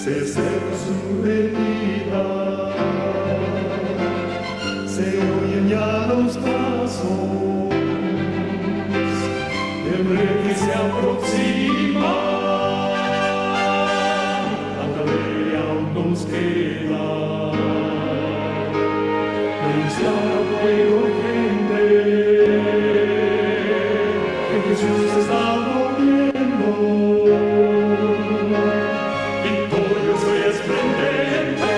se acerca su venida, se oyen ya los pasos del rey que se aproxima. Tanta ley aún nos queda, denunciar al pueblo gente que Jesús está volviendo. Victorioso y esplendente,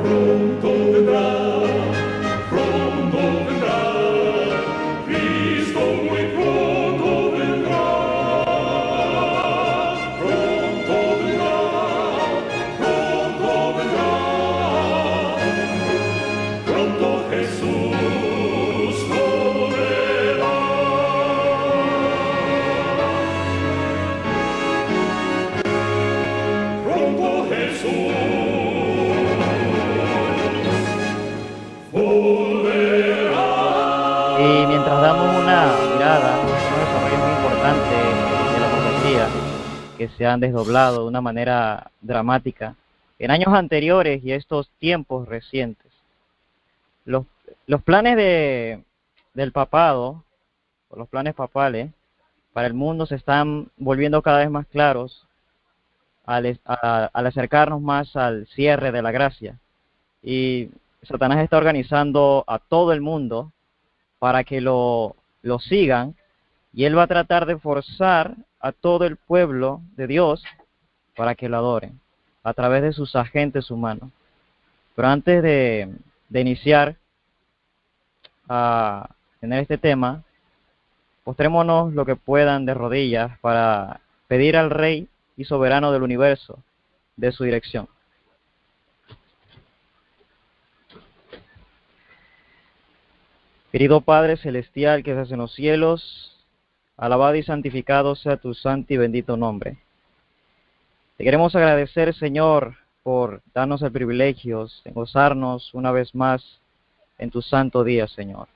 pronto vendrá, Cristo muy pronto vendrá, pronto vendrá, pronto Jesús volverá. Pronto Jesús volverá. Y mientras damos una mirada a un desarrollo muy importante de la profecía que se han desdoblado de una manera dramática en años anteriores y estos tiempos recientes, los planes del papado, o los planes papales para el mundo se están volviendo cada vez más claros al acercarnos más al cierre de la gracia. Y Satanás está organizando a todo el mundo para que lo sigan, y él va a tratar de forzar a todo el pueblo de Dios para que lo adoren a través de sus agentes humanos. Pero antes de iniciar a tener este tema, postrémonos lo que puedan de rodillas para pedir al Rey y Soberano del universo de su dirección. Querido Padre Celestial que estás en los cielos, alabado y santificado sea tu santo y bendito nombre. Te queremos agradecer, Señor, por darnos el privilegio de gozarnos una vez más en tu santo día, Señor.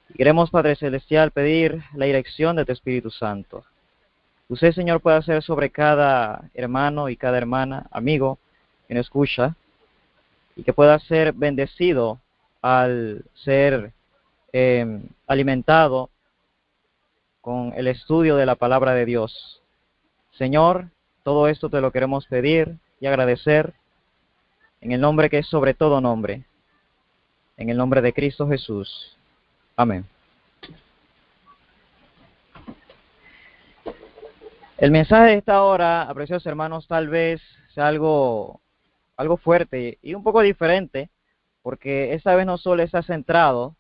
Y queremos, Padre Celestial, pedir la dirección de tu Espíritu Santo. Usted, Señor, puede hacer sobre cada hermano y cada hermana, amigo, que nos escucha, y que pueda ser bendecido al ser alimentado con el estudio de la palabra de Dios. Señor, todo esto te lo queremos pedir y agradecer en el nombre que es sobre todo nombre, en el nombre de Cristo Jesús. Amén. El mensaje de esta hora, apreciados hermanos, tal vez sea algo fuerte y un poco diferente, porque esta vez no solo está centrado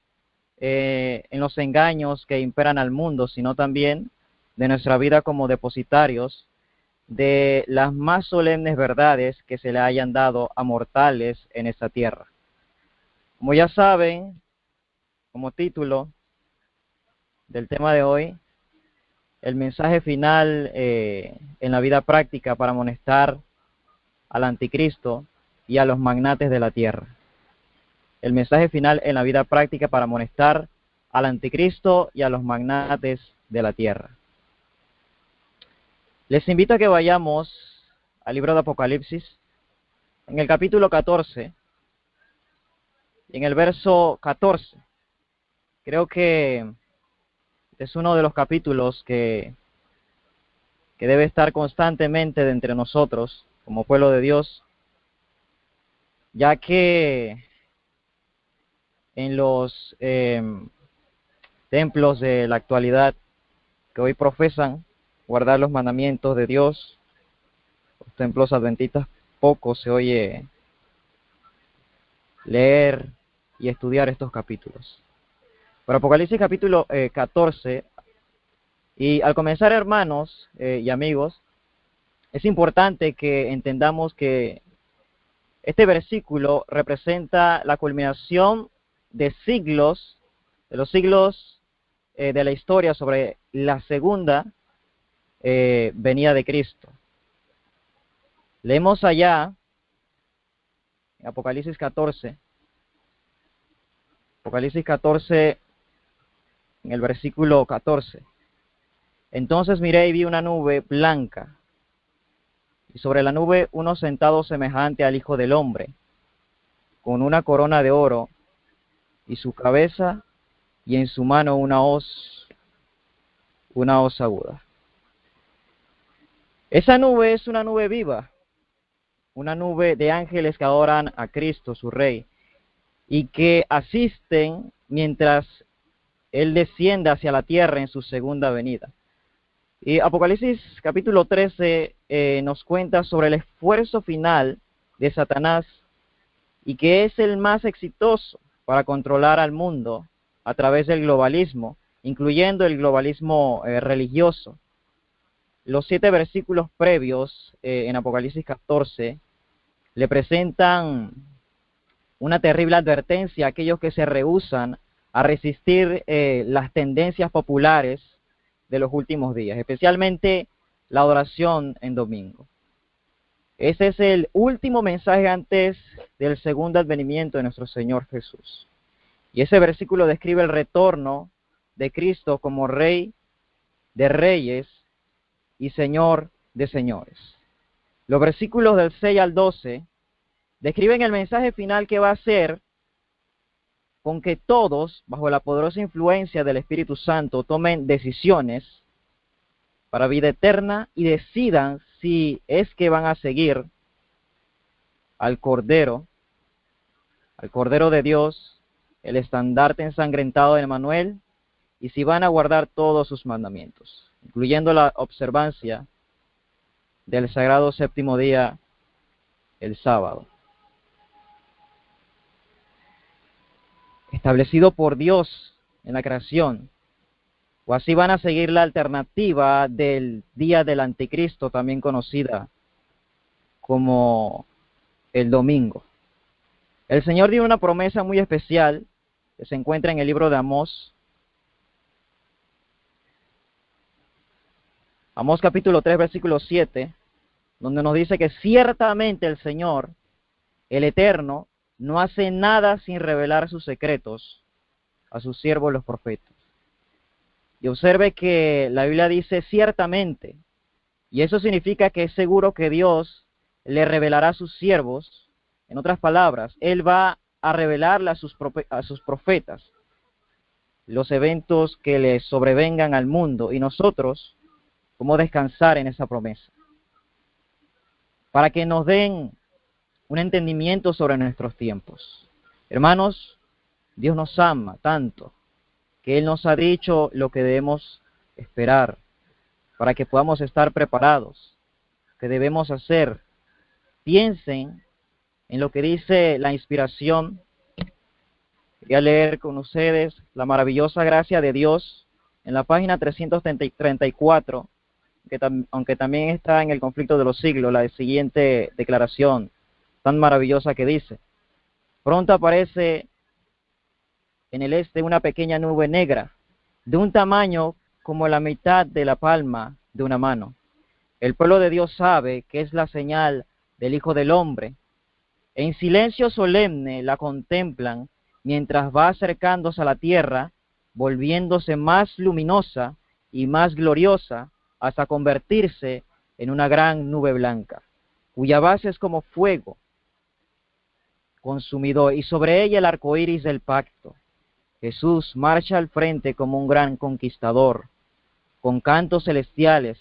en los engaños que imperan al mundo, sino también de nuestra vida como depositarios de las más solemnes verdades que se le hayan dado a mortales en esta tierra. Como ya saben, como título del tema de hoy, el mensaje final en la vida práctica para amonestar al anticristo y a los magnates de la tierra. El mensaje final en la vida práctica para amonestar al anticristo y a los magnates de la tierra. Les invito a que vayamos al libro de Apocalipsis, en el capítulo 14, y en el verso 14. Creo que es uno de los capítulos que debe estar constantemente de entre nosotros, como pueblo de Dios, ya que en los templos de la actualidad que hoy profesan guardar los mandamientos de Dios, los templos adventistas, poco se oye leer y estudiar estos capítulos. Pero Apocalipsis capítulo 14, y al comenzar, hermanos y amigos, es importante que entendamos que este versículo representa la culminación de siglos, de los siglos de la historia sobre la segunda venida de Cristo. Leemos allá en Apocalipsis 14, en el versículo 14. Entonces miré y vi una nube blanca y sobre la nube uno sentado semejante al Hijo del Hombre, con una corona de oro, y su cabeza, y en su mano una hoz aguda. Esa nube es una nube viva, una nube de ángeles que adoran a Cristo, su Rey, y que asisten mientras Él desciende hacia la tierra en su segunda venida. Y Apocalipsis capítulo 13 nos cuenta sobre el esfuerzo final de Satanás y que es el más exitoso para controlar al mundo a través del globalismo, incluyendo el globalismo religioso. Los 7 versículos previos en Apocalipsis 14 le presentan una terrible advertencia a aquellos que se rehúsan a resistir las tendencias populares de los últimos días, especialmente la adoración en domingo. Ese es el último mensaje antes del segundo advenimiento de nuestro Señor Jesús. Y ese versículo describe el retorno de Cristo como Rey de Reyes y Señor de Señores. Los versículos del 6 al 12 describen el mensaje final que va a ser con que todos, bajo la poderosa influencia del Espíritu Santo, tomen decisiones para vida eterna y decidan si es que van a seguir al Cordero de Dios, el estandarte ensangrentado de Emmanuel, y si van a guardar todos sus mandamientos, incluyendo la observancia del sagrado séptimo día, el sábado, establecido por Dios en la creación, o así van a seguir la alternativa del día del anticristo, también conocida como el domingo. El Señor dio una promesa muy especial que se encuentra en el libro de Amós. Amós capítulo 3, versículo 7, donde nos dice que ciertamente el Señor, el Eterno, no hace nada sin revelar sus secretos a sus siervos los profetas. Y observe que la Biblia dice ciertamente, y eso significa que es seguro que Dios le revelará a sus siervos. En otras palabras, Él va a revelarle a sus profetas los eventos que les sobrevengan al mundo, y nosotros, ¿cómo descansar en esa promesa? Para que nos den un entendimiento sobre nuestros tiempos. Hermanos, Dios nos ama tanto que Él nos ha dicho lo que debemos esperar para que podamos estar preparados, que debemos hacer. Piensen en lo que dice la inspiración. Voy a leer con ustedes la maravillosa gracia de Dios en la página 334, aunque también está en el conflicto de los siglos, la siguiente declaración tan maravillosa que dice: pronto aparece en el este una pequeña nube negra, de un tamaño como la mitad de la palma de una mano. El pueblo de Dios sabe que es la señal del Hijo del Hombre. En silencio solemne la contemplan mientras va acercándose a la tierra, volviéndose más luminosa y más gloriosa hasta convertirse en una gran nube blanca, cuya base es como fuego consumidor, y sobre ella el arco iris del pacto. Jesús marcha al frente como un gran conquistador, con cantos celestiales,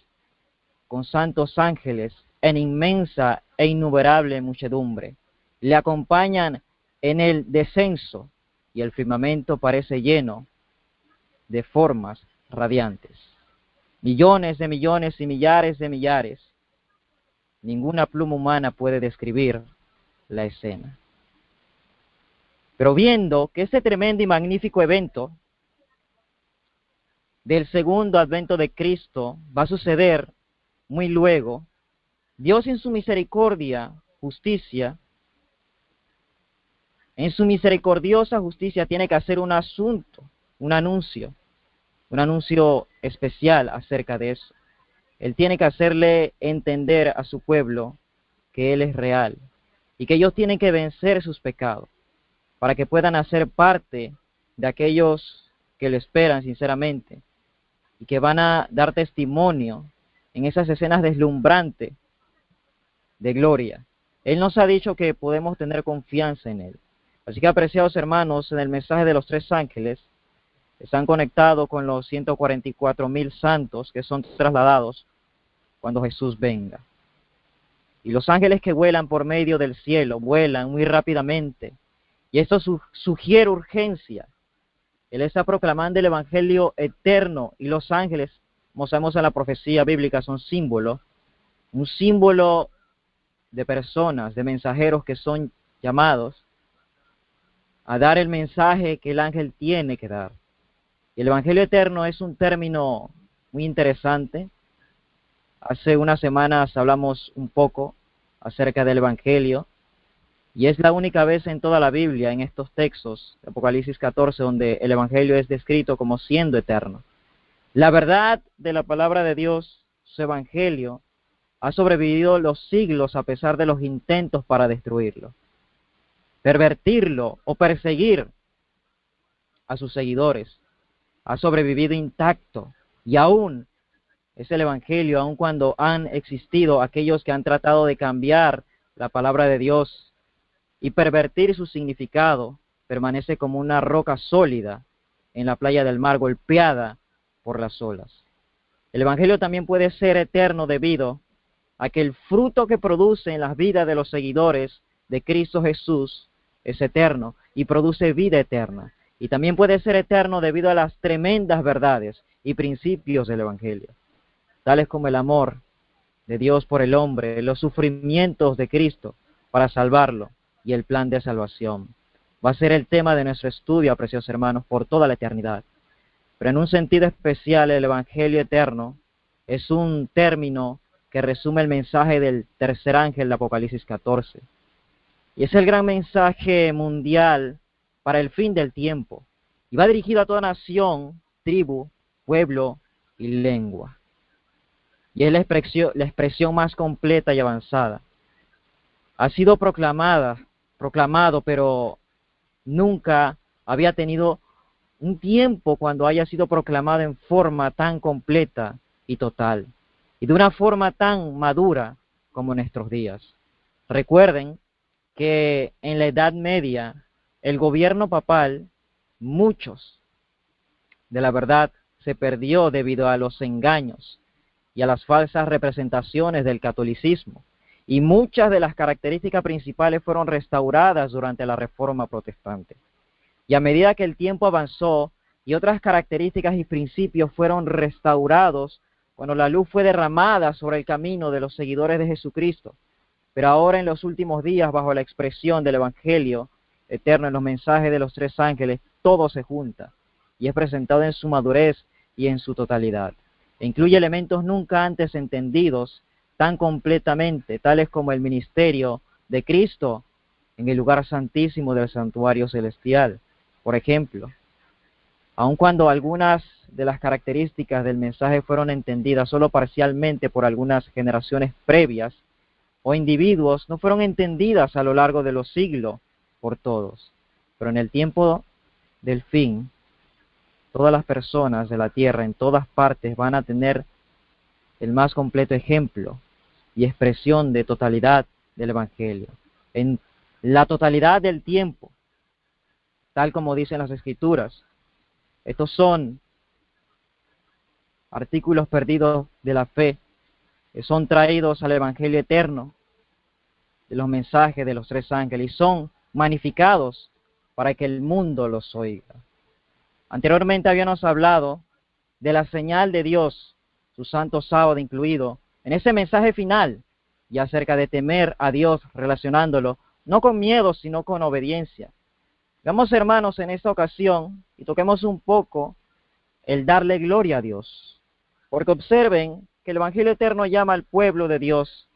con santos ángeles, en inmensa e innumerable muchedumbre. Le acompañan en el descenso, y el firmamento parece lleno de formas radiantes. Millones de millones y millares de millares. Ninguna pluma humana puede describir la escena. Pero viendo que este tremendo y magnífico evento del segundo advento de Cristo va a suceder muy luego, Dios en su misericordia, justicia, en su misericordiosa justicia tiene que hacer un anuncio especial acerca de eso. Él tiene que hacerle entender a su pueblo que Él es real y que ellos tienen que vencer sus pecados para que puedan hacer parte de aquellos que le esperan sinceramente y que van a dar testimonio en esas escenas deslumbrantes de gloria. Él nos ha dicho que podemos tener confianza en Él. Así que, apreciados hermanos, en el mensaje de los tres ángeles, están conectados con los 144,000 santos que son trasladados cuando Jesús venga. Y los ángeles que vuelan por medio del cielo, vuelan muy rápidamente. Y esto sugiere urgencia. Él está proclamando el Evangelio eterno, y los ángeles, como sabemos en la profecía bíblica, son símbolos, un símbolo de personas, de mensajeros que son llamados a dar el mensaje que el ángel tiene que dar. Y el Evangelio eterno es un término muy interesante. Hace unas semanas hablamos un poco acerca del Evangelio, y es la única vez en toda la Biblia, en estos textos, Apocalipsis 14, donde el Evangelio es descrito como siendo eterno. La verdad de la palabra de Dios, su Evangelio, ha sobrevivido los siglos a pesar de los intentos para destruirlo, pervertirlo o perseguir a sus seguidores. Ha sobrevivido intacto, y aún es el Evangelio, aun cuando han existido aquellos que han tratado de cambiar la palabra de Dios y pervertir su significado, permanece como una roca sólida en la playa del mar, golpeada por las olas. El Evangelio también puede ser eterno debido a que el fruto que produce en las vidas de los seguidores de Cristo Jesús es eterno y produce vida eterna. Y también puede ser eterno debido a las tremendas verdades y principios del Evangelio, tales como el amor de Dios por el hombre, los sufrimientos de Cristo para salvarlo y el plan de salvación. Va a ser el tema de nuestro estudio, preciosos hermanos, por toda la eternidad. Pero en un sentido especial, el Evangelio eterno es un término que resume el mensaje del tercer ángel de Apocalipsis 14. Y es el gran mensaje mundial para el fin del tiempo. Y va dirigido a toda nación, tribu, pueblo y lengua. Y es la expresión más completa y avanzada. Ha sido proclamado, pero nunca había tenido un tiempo cuando haya sido proclamado en forma tan completa y total, y de una forma tan madura como en nuestros días. Recuerden que en la Edad Media, el gobierno papal, muchos de la verdad se perdió debido a los engaños y a las falsas representaciones del catolicismo, y muchas de las características principales fueron restauradas durante la Reforma Protestante. Y a medida que el tiempo avanzó y otras características y principios fueron restaurados, cuando la luz fue derramada sobre el camino de los seguidores de Jesucristo. Pero ahora, en los últimos días, bajo la expresión del Evangelio eterno, en los mensajes de los tres ángeles, todo se junta y es presentado en su madurez y en su totalidad. E incluye elementos nunca antes entendidos tan completamente, tales como el ministerio de Cristo en el lugar santísimo del santuario celestial. Por ejemplo, aun cuando algunas de las características del mensaje fueron entendidas solo parcialmente por algunas generaciones previas o individuos, no fueron entendidas a lo largo de los siglos por todos. Pero en el tiempo del fin, todas las personas de la tierra en todas partes van a tener el más completo ejemplo y expresión de totalidad del Evangelio. En la totalidad del tiempo, tal como dicen las Escrituras. Estos son artículos perdidos de la fe, que son traídos al Evangelio eterno, de los mensajes de los tres ángeles, y son magnificados para que el mundo los oiga. Anteriormente habíamos hablado de la señal de Dios, su santo sábado incluido, en ese mensaje final, y acerca de temer a Dios, relacionándolo, no con miedo, sino con obediencia. Vamos, hermanos, en esta ocasión, y toquemos un poco el darle gloria a Dios. Porque observen que el Evangelio eterno llama al pueblo de Dios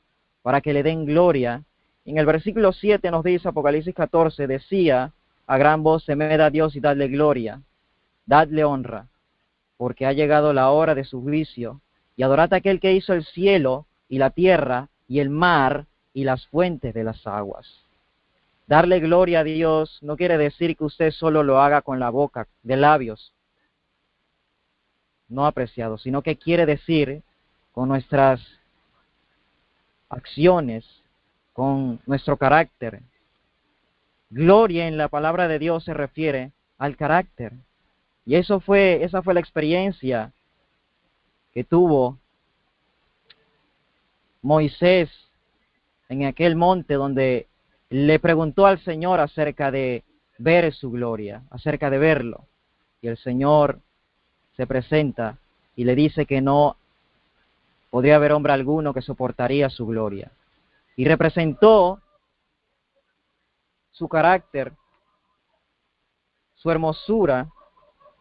para que le den gloria. En el versículo 7 nos dice, Apocalipsis 14, decía a gran voz, temed a Dios y dadle gloria, dadle honra, porque ha llegado la hora de su juicio, y adorad a aquel que hizo el cielo y la tierra y el mar y las fuentes de las aguas. Darle gloria a Dios no quiere decir que usted solo lo haga con la boca, de labios, no apreciado, sino que quiere decir con nuestras acciones con nuestro carácter. Gloria en la palabra de Dios se refiere al carácter. Y esa fue la experiencia que tuvo Moisés en aquel monte donde le preguntó al Señor acerca de ver su gloria, acerca de verlo. Y el Señor se presenta y le dice que no podría haber hombre alguno que soportaría su gloria. Y representó su carácter, su hermosura,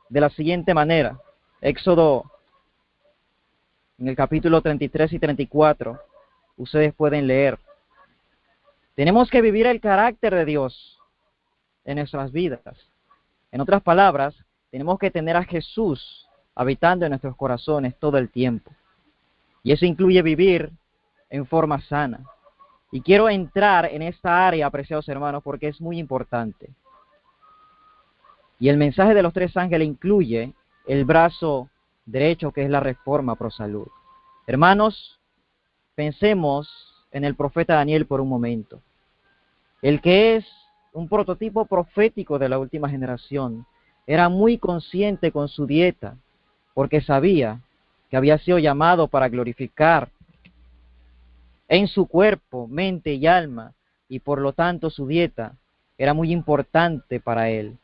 de la siguiente manera. Éxodo, en el capítulo 33 y 34, ustedes pueden leer. Tenemos que vivir el carácter de Dios en nuestras vidas. En otras palabras, tenemos que tener a Jesús habitando en nuestros corazones todo el tiempo. Y eso incluye vivir en forma sana. Y quiero entrar en esta área, apreciados hermanos, porque es muy importante. Y el mensaje de los tres ángeles incluye el brazo derecho, que es la reforma pro salud. Hermanos, pensemos en el profeta Daniel por un momento. El que es un prototipo profético de la última generación, era muy consciente con su dieta, porque sabía que había sido llamado para glorificar en su cuerpo, mente y alma, y por lo tanto su dieta era muy importante para él,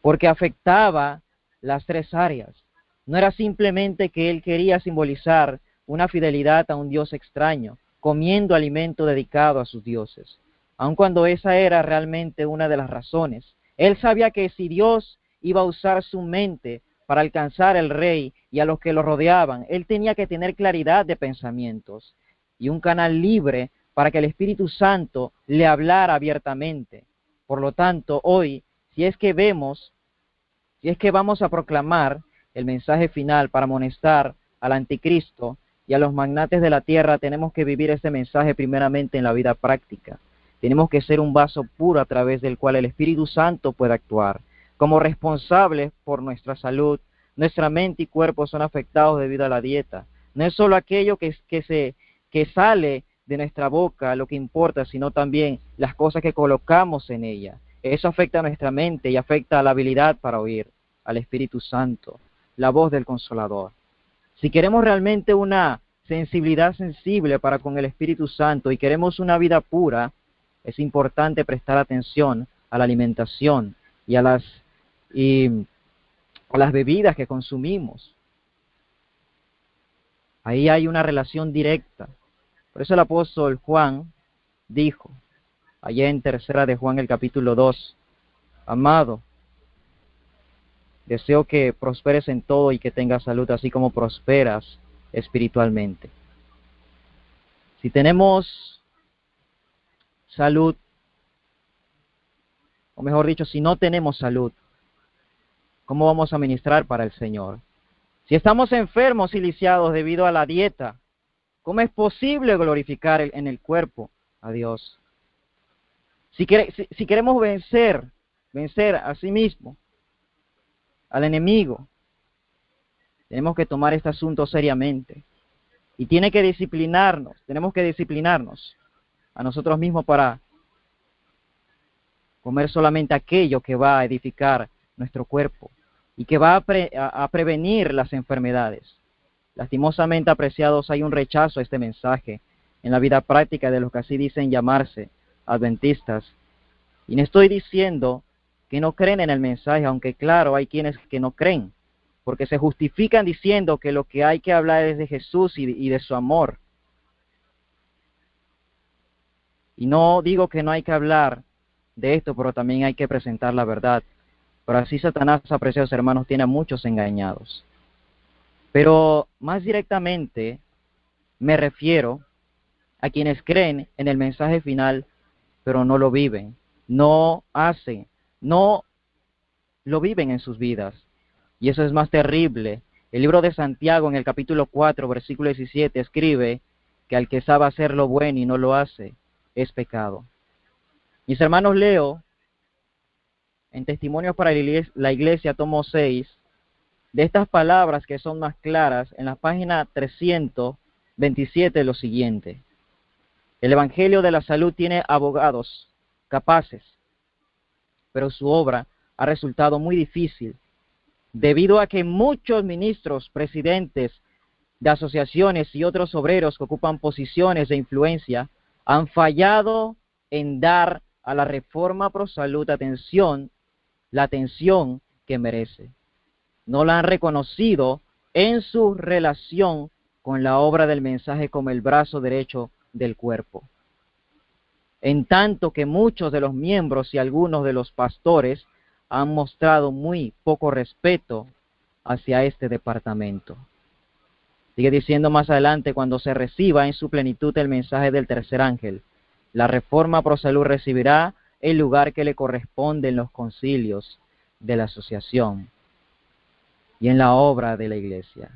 porque afectaba las tres áreas. No era simplemente que él quería simbolizar una fidelidad a un Dios extraño, comiendo alimento dedicado a sus dioses, aun cuando esa era realmente una de las razones. Él sabía que si Dios iba a usar su mente para alcanzar al rey y a los que lo rodeaban, él tenía que tener claridad de pensamientos y un canal libre para que el Espíritu Santo le hablara abiertamente. Por lo tanto, hoy, si es que vamos a proclamar el mensaje final para amonestar al anticristo y a los magnates de la tierra, tenemos que vivir este mensaje primeramente en la vida práctica. Tenemos que ser un vaso puro a través del cual el Espíritu Santo puede actuar. Como responsables por nuestra salud, nuestra mente y cuerpo son afectados debido a la dieta. No es solo aquello que sale de nuestra boca lo que importa, sino también las cosas que colocamos en ella. Eso afecta a nuestra mente y afecta a la habilidad para oír al Espíritu Santo, la voz del Consolador. Si queremos realmente una sensibilidad sensible para con el Espíritu Santo y queremos una vida pura, es importante prestar atención a la alimentación y a las bebidas que consumimos. Ahí hay una relación directa. Por eso el apóstol Juan dijo, allá en tercera de Juan, el capítulo 2, amado, deseo que prosperes en todo y que tengas salud, así como prosperas espiritualmente. Si tenemos salud, o mejor dicho, si no tenemos salud, ¿cómo vamos a ministrar para el Señor? Si estamos enfermos y lisiados debido a la dieta, ¿cómo es posible glorificar en el cuerpo a Dios? Si queremos vencer a sí mismo, al enemigo, tenemos que tomar este asunto seriamente. Y tenemos que disciplinarnos a nosotros mismos para comer solamente aquello que va a edificar nuestro cuerpo y que va a prevenir las enfermedades. Lastimosamente, apreciados, hay un rechazo a este mensaje en la vida práctica de los que así dicen llamarse adventistas. Y no estoy diciendo que no creen en el mensaje, aunque claro, hay quienes que no creen, porque se justifican diciendo que lo que hay que hablar es de Jesús y de su amor. Y no digo que no hay que hablar de esto, pero también hay que presentar la verdad. Pero así Satanás, apreciados hermanos, tiene a muchos engañados. Pero más directamente me refiero a quienes creen en el mensaje final, pero no lo viven, no lo viven en sus vidas. Y eso es más terrible. El libro de Santiago, en el capítulo 4, versículo 17, escribe que al que sabe hacer lo bueno y no lo hace, es pecado. Mis hermanos, leo en Testimonios para la Iglesia, tomo 6, de estas palabras que son más claras, en la página 327, lo siguiente. El Evangelio de la Salud tiene abogados capaces, pero su obra ha resultado muy difícil, debido a que muchos ministros, presidentes de asociaciones y otros obreros que ocupan posiciones de influencia han fallado en dar a la reforma pro salud la atención que merece. No la han reconocido en su relación con la obra del mensaje como el brazo derecho del cuerpo. En tanto que muchos de los miembros y algunos de los pastores han mostrado muy poco respeto hacia este departamento. Sigue diciendo más adelante, cuando se reciba en su plenitud el mensaje del tercer ángel, la reforma pro salud recibirá el lugar que le corresponde en los concilios de la asociación y en la obra de la iglesia.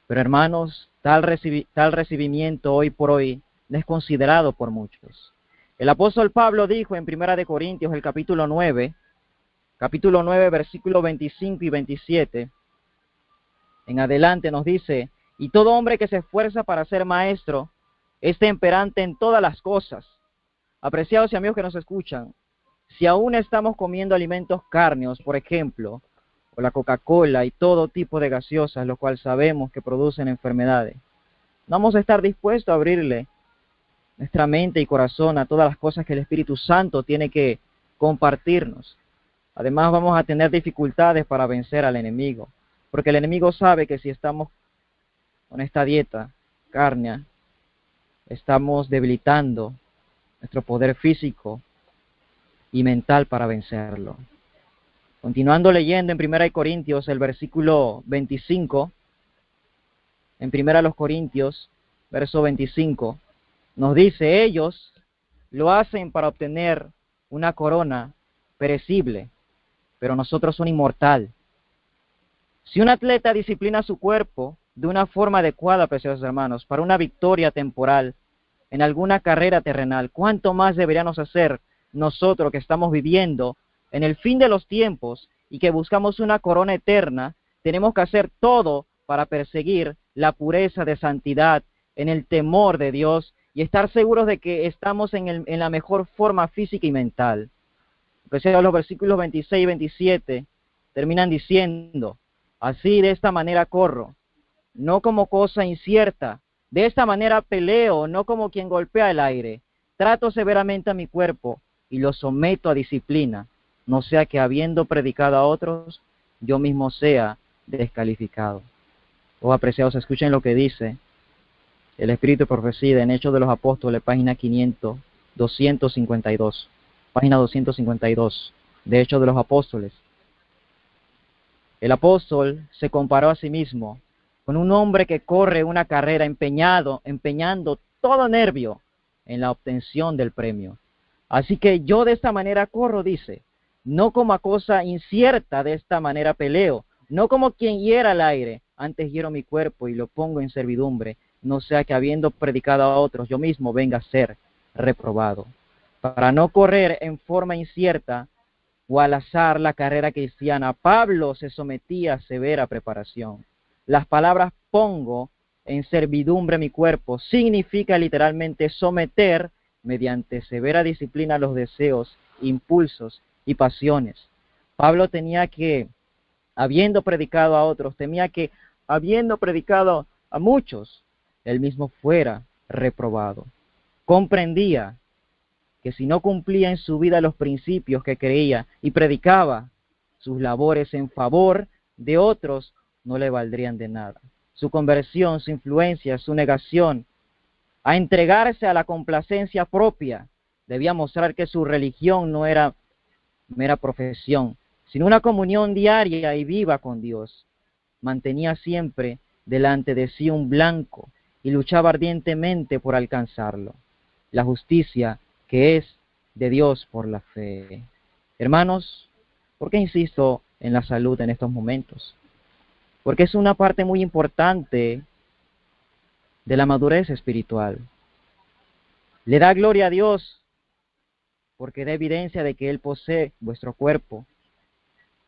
Pero hermanos, tal recibimiento hoy por hoy no es considerado por muchos. El apóstol Pablo dijo en 1 Corintios, el capítulo 9, versículos 25 y 27, en adelante nos dice, y todo hombre que se esfuerza para ser maestro es temperante en todas las cosas. Apreciados y amigos que nos escuchan, si aún estamos comiendo alimentos cárneos, por ejemplo, o la Coca-Cola y todo tipo de gaseosas, lo cual sabemos que producen enfermedades, no vamos a estar dispuestos a abrirle nuestra mente y corazón a todas las cosas que el Espíritu Santo tiene que compartirnos. Además vamos a tener dificultades para vencer al enemigo, porque el enemigo sabe que si estamos con esta dieta cárnea, estamos debilitando nuestro poder físico y mental para vencerlo. Continuando leyendo en 1 Corintios, el versículo 25, en 1 Corintios, verso 25, nos dice, ellos lo hacen para obtener una corona perecible, pero nosotros son inmortal. Si un atleta disciplina su cuerpo de una forma adecuada, preciosos hermanos, para una victoria temporal en alguna carrera terrenal, ¿cuánto más deberíamos hacer nosotros que estamos viviendo en el fin de los tiempos y que buscamos una corona eterna? Tenemos que hacer todo para perseguir la pureza de santidad en el temor de Dios y estar seguros de que estamos en la mejor forma física y mental. Los versículos 26 y 27 terminan diciendo, así de esta manera corro, no como cosa incierta, de esta manera peleo, no como quien golpea el aire, trato severamente a mi cuerpo y lo someto a disciplina, no sea que habiendo predicado a otros, yo mismo sea descalificado. Oh, apreciados, escuchen lo que dice el Espíritu de Profecía en Hechos de los Apóstoles, página 252, página 252, de Hechos de los Apóstoles. El apóstol se comparó a sí mismo con un hombre que corre una carrera empeñando todo nervio en la obtención del premio. Así que yo de esta manera corro, dice, no como a cosa incierta, de esta manera peleo, no como quien hiera al aire, antes hiero mi cuerpo y lo pongo en servidumbre, no sea que habiendo predicado a otros, yo mismo venga a ser reprobado. Para no correr en forma incierta o al azar la carrera cristiana, Pablo se sometía a severa preparación. Las palabras pongo en servidumbre mi cuerpo significa literalmente someter mediante severa disciplina los deseos, impulsos y pasiones. Pablo tenía que, habiendo predicado a otros, temía que, habiendo predicado a muchos, él mismo fuera reprobado. Comprendía que si no cumplía en su vida los principios que creía y predicaba, sus labores en favor de otros no le valdrían de nada. Su conversión, su influencia, su negación a entregarse a la complacencia propia debía mostrar que su religión no era mera profesión, sino una comunión diaria y viva con Dios. Mantenía siempre delante de sí un blanco y luchaba ardientemente por alcanzarlo, la justicia que es de Dios por la fe. Hermanos, ¿por qué insisto en la salud en estos momentos? Porque es una parte muy importante de la madurez espiritual. Le da gloria a Dios porque da evidencia de que Él posee vuestro cuerpo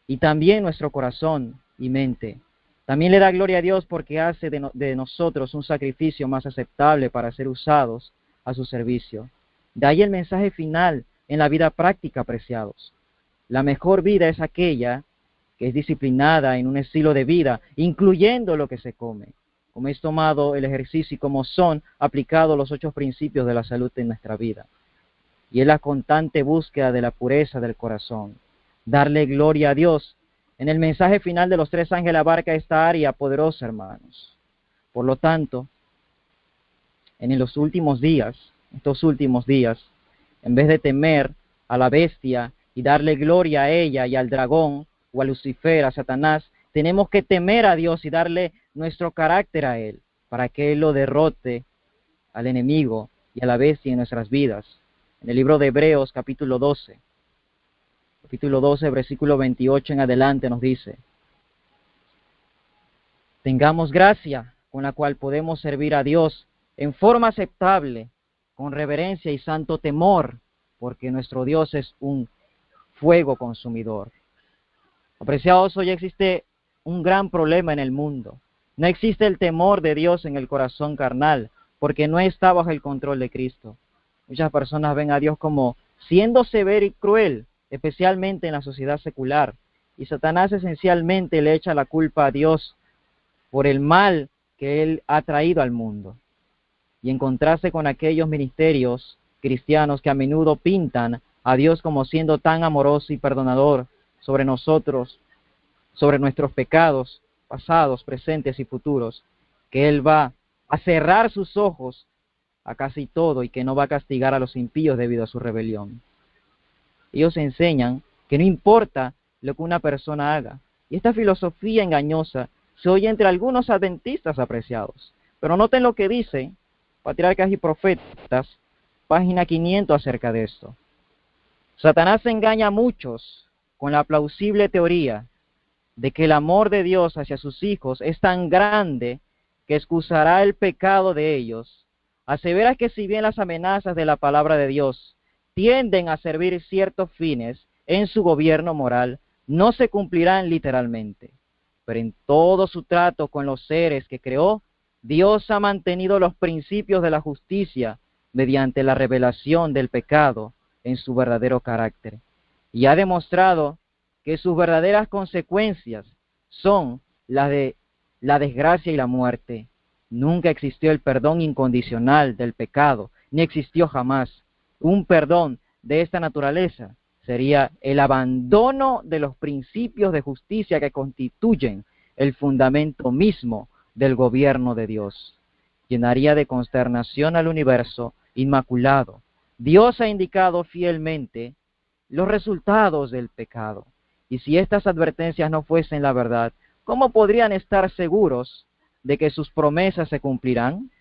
y también nuestro corazón y mente. También le da gloria a Dios porque hace de nosotros un sacrificio más aceptable para ser usados a su servicio. De ahí el mensaje final en la vida práctica, apreciados. La mejor vida es aquella que es disciplinada en un estilo de vida, incluyendo lo que se come, como es tomado el ejercicio y como son aplicados los 8 principios de la salud en nuestra vida. Y es la constante búsqueda de la pureza del corazón. Darle gloria a Dios. En el mensaje final de los 3 ángeles abarca esta área poderosa, hermanos. Por lo tanto, en estos últimos días, en vez de temer a la bestia y darle gloria a ella y al dragón, o a Lucifer, a Satanás, tenemos que temer a Dios y darle nuestro carácter a Él, para que Él lo derrote al enemigo y a la bestia en nuestras vidas. En el libro de Hebreos, capítulo 12, versículo 28 en adelante nos dice: tengamos gracia con la cual podemos servir a Dios en forma aceptable, con reverencia y santo temor, porque nuestro Dios es un fuego consumidor. Apreciados, hoy existe un gran problema en el mundo. No existe el temor de Dios en el corazón carnal, porque no está bajo el control de Cristo. Muchas personas ven a Dios como siendo severo y cruel, especialmente en la sociedad secular. Y Satanás esencialmente le echa la culpa a Dios por el mal que Él ha traído al mundo. Y en contraste con aquellos ministerios cristianos que a menudo pintan a Dios como siendo tan amoroso y perdonador sobre nosotros, sobre nuestros pecados pasados, presentes y futuros, que Él va a cerrar sus ojos a casi todo y que no va a castigar a los impíos debido a su rebelión. Ellos enseñan que no importa lo que una persona haga. Y esta filosofía engañosa se oye entre algunos adventistas, apreciados. Pero noten lo que dice Patriarcas y Profetas, página 500, acerca de esto. Satanás engaña a muchos con la plausible teoría de que el amor de Dios hacia sus hijos es tan grande que excusará el pecado de ellos. Asevera que si bien las amenazas de la palabra de Dios tienden a servir ciertos fines en su gobierno moral, no se cumplirán literalmente. Pero en todo su trato con los seres que creó, Dios ha mantenido los principios de la justicia mediante la revelación del pecado en su verdadero carácter. Y ha demostrado que sus verdaderas consecuencias son las de la desgracia y la muerte. Nunca existió el perdón incondicional del pecado, ni existió jamás. Un perdón de esta naturaleza sería el abandono de los principios de justicia que constituyen el fundamento mismo del gobierno de Dios. Llenaría de consternación al universo inmaculado. Dios ha indicado fielmente los resultados del pecado. Y si estas advertencias no fuesen la verdad, ¿cómo podrían estar seguros de que sus promesas se cumplirán?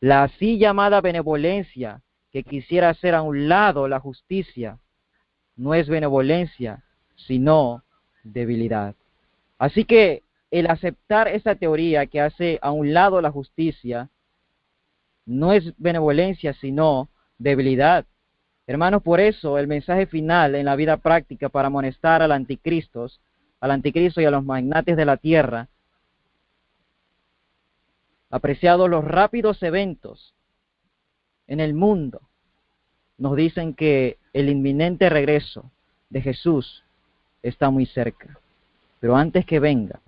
La así llamada benevolencia, que quisiera hacer a un lado la justicia, no es benevolencia, sino debilidad. Así que el aceptar esta teoría que hace a un lado la justicia, no es benevolencia, sino debilidad. Hermanos, por eso el mensaje final en la vida práctica para amonestar al anticristo y a los magnates de la tierra, apreciados los rápidos eventos en el mundo, nos dicen que el inminente regreso de Jesús está muy cerca. Pero antes que venga,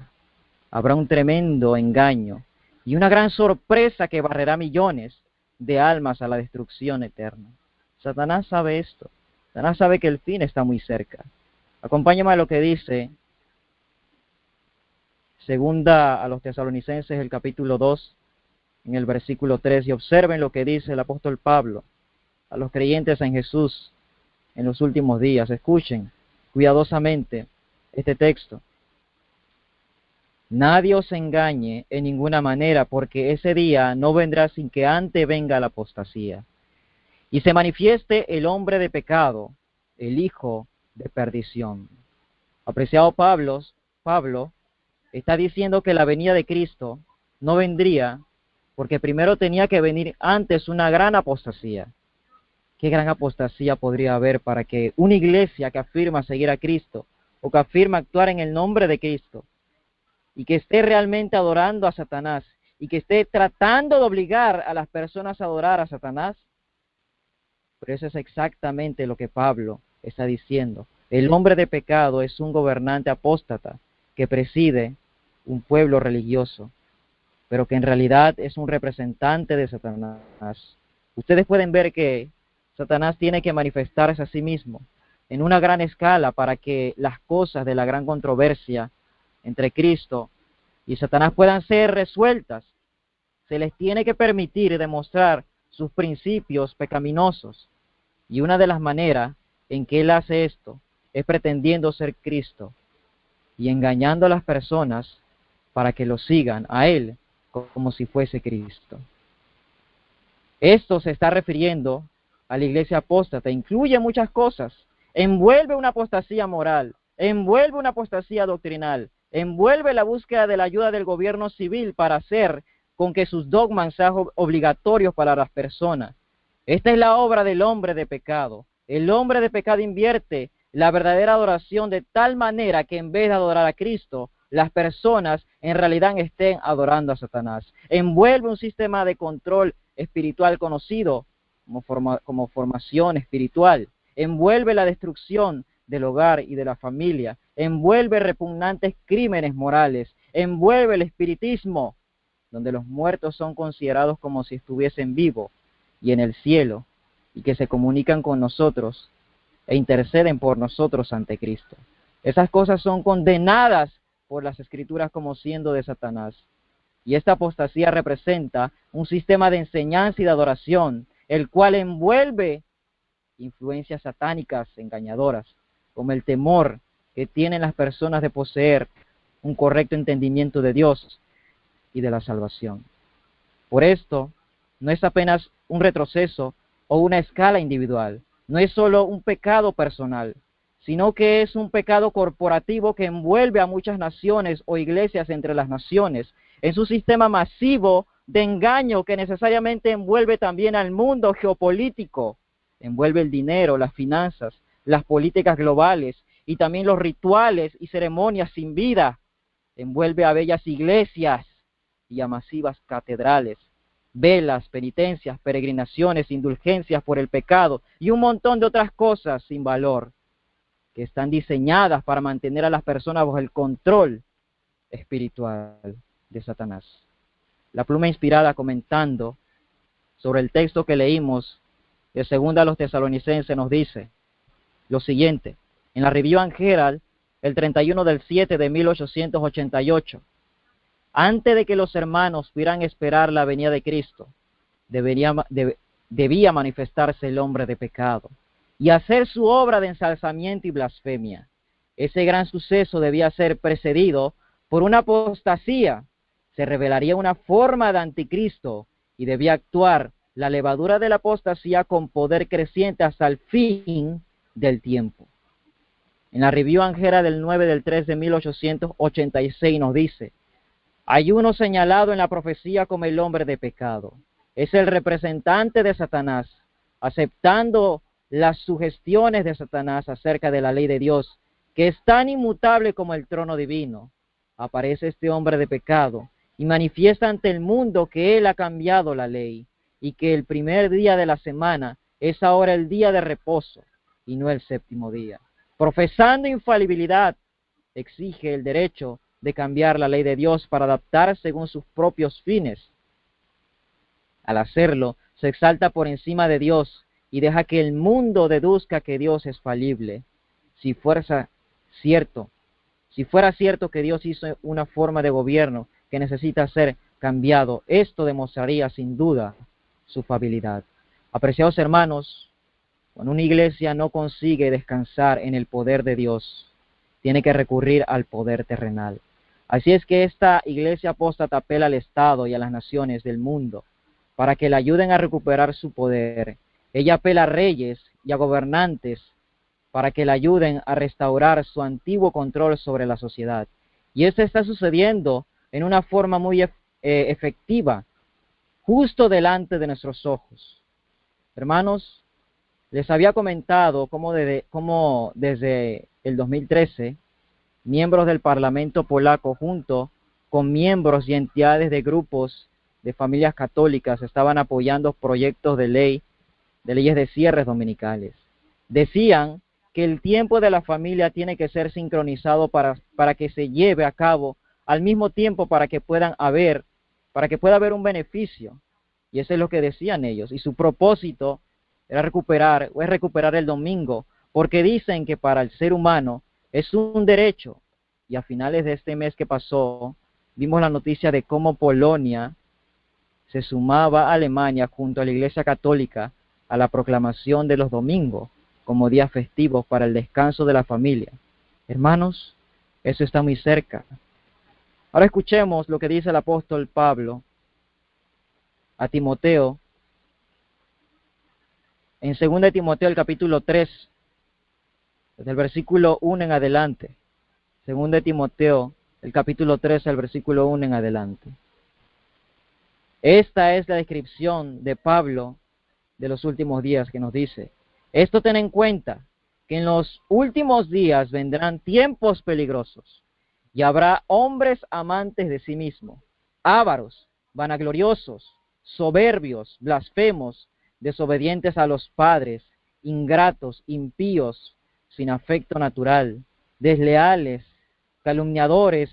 habrá un tremendo engaño y una gran sorpresa que barrerá millones de almas a la destrucción eterna. Satanás sabe esto. Satanás sabe que el fin está muy cerca. Acompáñame a lo que dice segunda a los Tesalonicenses, el capítulo 2, en el versículo 3, y observen lo que dice el apóstol Pablo a los creyentes en Jesús en los últimos días. Escuchen cuidadosamente este texto. Nadie os engañe en ninguna manera, porque ese día no vendrá sin que antes venga la apostasía y se manifieste el hombre de pecado, el hijo de perdición. Apreciado Pablo está diciendo que la venida de Cristo no vendría porque primero tenía que venir antes una gran apostasía. ¿Qué gran apostasía podría haber para que una iglesia que afirma seguir a Cristo o que afirma actuar en el nombre de Cristo y que esté realmente adorando a Satanás y que esté tratando de obligar a las personas a adorar a Satanás. Pero eso es exactamente lo que Pablo está diciendo. El hombre de pecado es un gobernante apóstata que preside un pueblo religioso, pero que en realidad es un representante de Satanás. Ustedes pueden ver que Satanás tiene que manifestarse a sí mismo en una gran escala para que las cosas de la gran controversia entre Cristo y Satanás puedan ser resueltas. Se les tiene que permitir demostrar sus principios pecaminosos. Y una de las maneras en que él hace esto es pretendiendo ser Cristo y engañando a las personas para que lo sigan a él como si fuese Cristo. Esto se está refiriendo a la iglesia apóstata, incluye muchas cosas, envuelve una apostasía moral, envuelve una apostasía doctrinal, envuelve la búsqueda de la ayuda del gobierno civil para hacer con que sus dogmas sean obligatorios para las personas. Esta es la obra del hombre de pecado. El hombre de pecado invierte la verdadera adoración de tal manera que en vez de adorar a Cristo, las personas en realidad estén adorando a Satanás. Envuelve un sistema de control espiritual conocido como formación espiritual. Envuelve la destrucción del hogar y de la familia. Envuelve repugnantes crímenes morales. Envuelve el espiritismo, donde los muertos son considerados como si estuviesen vivos y en el cielo, y que se comunican con nosotros e interceden por nosotros ante Cristo. Esas cosas son condenadas por las Escrituras como siendo de Satanás. Y esta apostasía representa un sistema de enseñanza y de adoración, el cual envuelve influencias satánicas engañadoras, como el temor que tienen las personas de poseer un correcto entendimiento de Dios y de la salvación. Por esto, no es apenas un retroceso o una escala individual, no es solo un pecado personal, sino que es un pecado corporativo que envuelve a muchas naciones o iglesias entre las naciones, en su sistema masivo de engaño que necesariamente envuelve también al mundo geopolítico, envuelve el dinero, las finanzas, las políticas globales y también los rituales y ceremonias sin vida, envuelve a bellas iglesias y a masivas catedrales, velas, penitencias, peregrinaciones, indulgencias por el pecado y un montón de otras cosas sin valor que están diseñadas para mantener a las personas bajo el control espiritual de Satanás. La pluma inspirada comentando sobre el texto que leímos de 2 a los Tesalonicenses nos dice lo siguiente, en la Review and Herald, el 31/7 de 1888, antes de que los hermanos pudieran esperar la venida de Cristo, debía manifestarse el hombre de pecado y hacer su obra de ensalzamiento y blasfemia. Ese gran suceso debía ser precedido por una apostasía. Se revelaría una forma de anticristo y debía actuar la levadura de la apostasía con poder creciente hasta el fin del tiempo. En la Review and Herald del 9/3 de 1886 nos dice: hay uno señalado en la profecía como el hombre de pecado. Es el representante de Satanás, aceptando las sugestiones de Satanás acerca de la ley de Dios, que es tan inmutable como el trono divino. Aparece este hombre de pecado y manifiesta ante el mundo que él ha cambiado la ley y que el primer día de la semana es ahora el día de reposo y no el séptimo día. Profesando infalibilidad, exige el derecho de cambiar la ley de Dios para adaptar según sus propios fines. Al hacerlo, se exalta por encima de Dios y deja que el mundo deduzca que Dios es falible. Si fuera cierto que Dios hizo una forma de gobierno que necesita ser cambiado, esto demostraría sin duda su fabilidad. Apreciados hermanos, cuando una iglesia no consigue descansar en el poder de Dios, tiene que recurrir al poder terrenal. Así es que esta iglesia apóstata apela al Estado y a las naciones del mundo para que le ayuden a recuperar su poder. Ella apela a reyes y a gobernantes para que le ayuden a restaurar su antiguo control sobre la sociedad. Y esto está sucediendo en una forma muy efectiva, justo delante de nuestros ojos. Hermanos, les había comentado cómo desde el 2013, miembros del Parlamento polaco junto con miembros y entidades de grupos de familias católicas estaban apoyando proyectos de leyes de cierres dominicales. Decían que el tiempo de la familia tiene que ser sincronizado para que se lleve a cabo al mismo tiempo para que pueda haber un beneficio. Y eso es lo que decían ellos. Y su propósito es recuperar el domingo, porque dicen que para el ser humano es un derecho. Y a finales de este mes que pasó, vimos la noticia de cómo Polonia se sumaba a Alemania junto a la Iglesia Católica a la proclamación de los domingos como días festivos para el descanso de la familia. Hermanos, eso está muy cerca. Ahora escuchemos lo que dice el apóstol Pablo a Timoteo en 2 Timoteo el capítulo 3, desde el versículo 1 en adelante. 2 Timoteo el capítulo 3, el versículo 1 en adelante. Esta es la descripción de Pablo de los últimos días que nos dice: esto ten en cuenta, que en los últimos días vendrán tiempos peligrosos, y habrá hombres amantes de sí mismos, ávaros, vanagloriosos, soberbios, blasfemos, desobedientes a los padres, ingratos, impíos, sin afecto natural, desleales, calumniadores,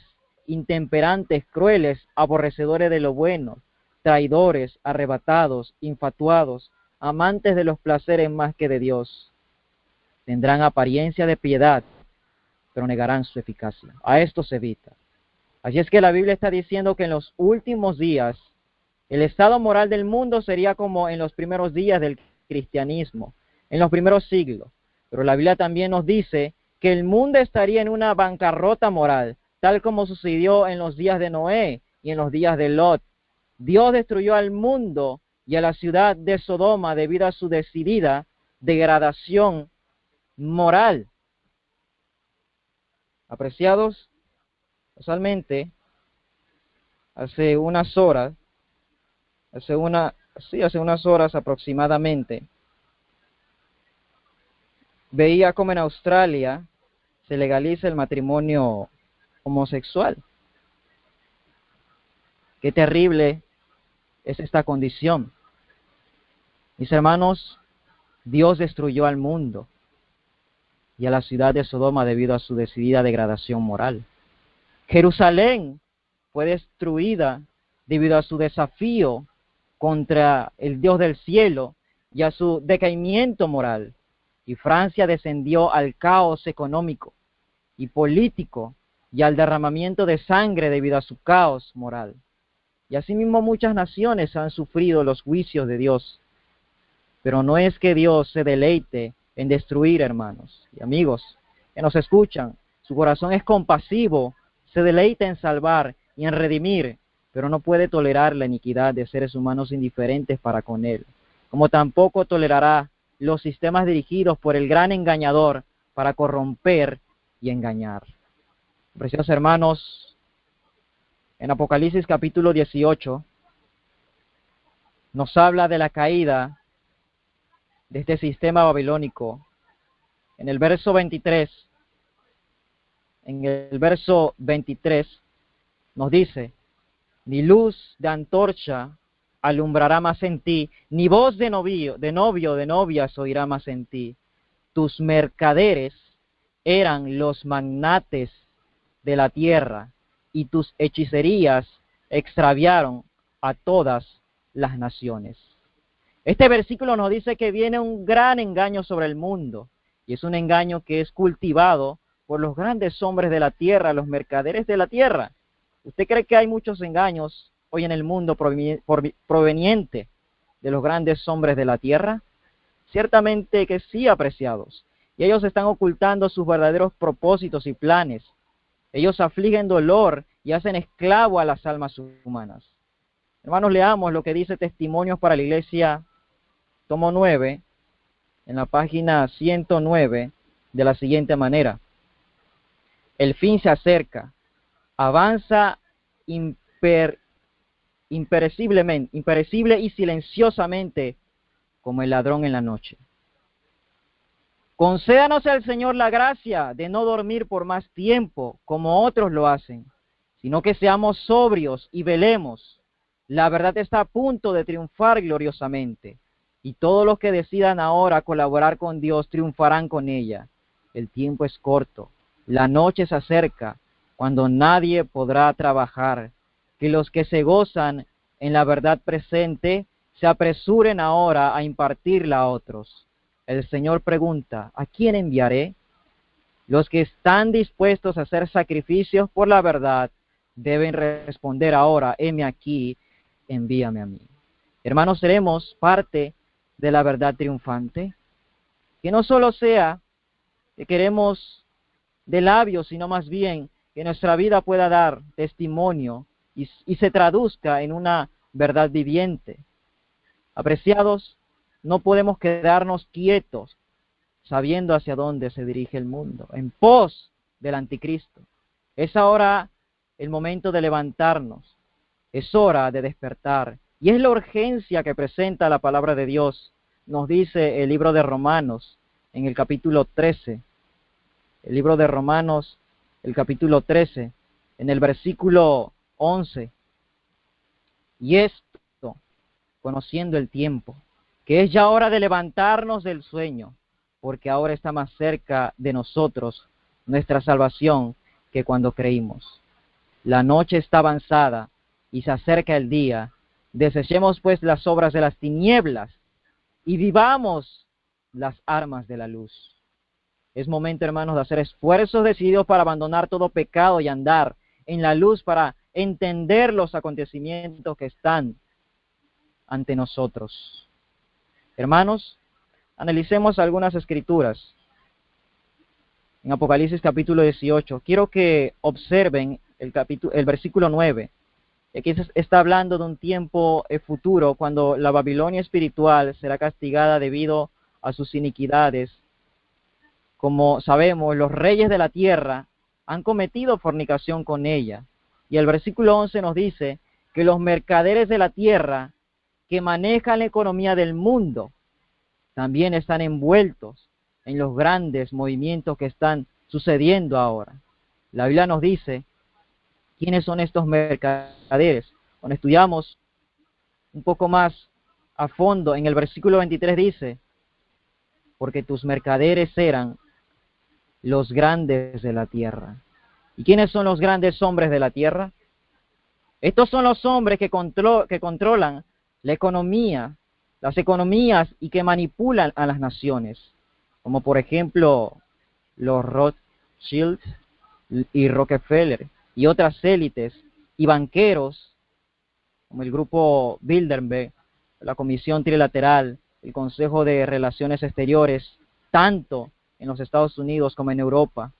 intemperantes, crueles, aborrecedores de lo bueno, traidores, arrebatados, infatuados, amantes de los placeres más que de Dios. Tendrán apariencia de piedad, pero negarán su eficacia. A esto se evita. Así es que la Biblia está diciendo que en los últimos días, el estado moral del mundo sería como en los primeros días del cristianismo, en los primeros siglos. Pero la Biblia también nos dice que el mundo estaría en una bancarrota moral, tal como sucedió en los días de Noé y en los días de Lot. Dios destruyó al mundo y a la ciudad de Sodoma debido a su decidida degradación moral. Apreciados, casualmente, hace unas horas aproximadamente, veía como en Australia se legaliza el matrimonio homosexual. Qué terrible es esta condición. Mis hermanos, Dios destruyó al mundo y a la ciudad de Sodoma debido a su decidida degradación moral. Jerusalén fue destruida debido a su desafío contra el Dios del cielo y a su decaimiento moral. Y Francia descendió al caos económico y político y al derramamiento de sangre debido a su caos moral. Y asimismo muchas naciones han sufrido los juicios de Dios. Pero no es que Dios se deleite en destruir, hermanos y amigos que nos escuchan. Su corazón es compasivo, se deleita en salvar y en redimir, pero no puede tolerar la iniquidad de seres humanos indiferentes para con Él, como tampoco tolerará los sistemas dirigidos por el gran engañador para corromper y engañar. Preciosos hermanos, en Apocalipsis capítulo 18 nos habla de la caída de este sistema babilónico. En el verso 23 nos dice: ni luz de antorcha alumbrará más en ti, ni voz de novia se oirá más en ti. Tus mercaderes eran los magnates de la tierra, y tus hechicerías extraviaron a todas las naciones. Este versículo nos dice que viene un gran engaño sobre el mundo, y es un engaño que es cultivado por los grandes hombres de la tierra, los mercaderes de la tierra. ¿Usted cree que hay muchos engaños hoy en el mundo proveniente de los grandes hombres de la tierra? Ciertamente que sí, apreciados. Y ellos están ocultando sus verdaderos propósitos y planes. Ellos afligen dolor y hacen esclavo a las almas humanas. Hermanos, leamos lo que dice Testimonios para la Iglesia, tomo 9, en la página 109, de la siguiente manera: el fin se acerca, avanza imperecible y silenciosamente como el ladrón en la noche. Concédanos al Señor la gracia de no dormir por más tiempo como otros lo hacen, sino que seamos sobrios y velemos, La verdad está a punto de triunfar gloriosamente, y todos los que decidan ahora colaborar con Dios triunfarán con ella. El tiempo es corto, la noche se acerca, cuando nadie podrá trabajar. Que los que se gozan en la verdad presente se apresuren ahora a impartirla a otros. El Señor pregunta, ¿a quién enviaré? Los que están dispuestos a hacer sacrificios por la verdad deben responder ahora, heme aquí, envíame a mí. Hermanos, seremos parte de la verdad triunfante. Que no solo sea que queremos de labios, sino más bien que nuestra vida pueda dar testimonio y se traduzca en una verdad viviente. Apreciados, no podemos quedarnos quietos sabiendo hacia dónde se dirige el mundo, en pos del anticristo. Es ahora el momento de levantarnos, es hora de despertar, y es la urgencia que presenta la palabra de Dios. Nos dice el libro de Romanos, en el capítulo 13, el libro de Romanos, el capítulo 13, en el versículo 11, y esto, conociendo el tiempo, que es ya hora de levantarnos del sueño, porque ahora está más cerca de nosotros nuestra salvación que cuando creímos. La noche está avanzada y se acerca el día. Desechemos pues las obras de las tinieblas y vivamos las armas de la luz. Es momento, hermanos, de hacer esfuerzos decididos para abandonar todo pecado y andar en la luz para entender los acontecimientos que están ante nosotros. Hermanos, analicemos algunas escrituras. En Apocalipsis capítulo 18, quiero que observen el versículo 9. Aquí se está hablando de un tiempo futuro cuando la Babilonia espiritual será castigada debido a sus iniquidades. Como sabemos, los reyes de la tierra han cometido fornicación con ella. Y el versículo 11 nos dice que los mercaderes de la tierra que manejan la economía del mundo también están envueltos en los grandes movimientos que están sucediendo ahora. La Biblia nos dice quiénes son estos mercaderes. Cuando estudiamos un poco más a fondo, en el versículo 23 dice, porque tus mercaderes eran los grandes de la tierra. ¿Y quiénes son los grandes hombres de la tierra? Estos son los hombres que controlan la economía, las economías y que manipulan a las naciones, como por ejemplo los Rothschild y Rockefeller y otras élites y banqueros, como el grupo Bilderberg, la Comisión Trilateral, el Consejo de Relaciones Exteriores, tanto en los Estados Unidos como en Europa.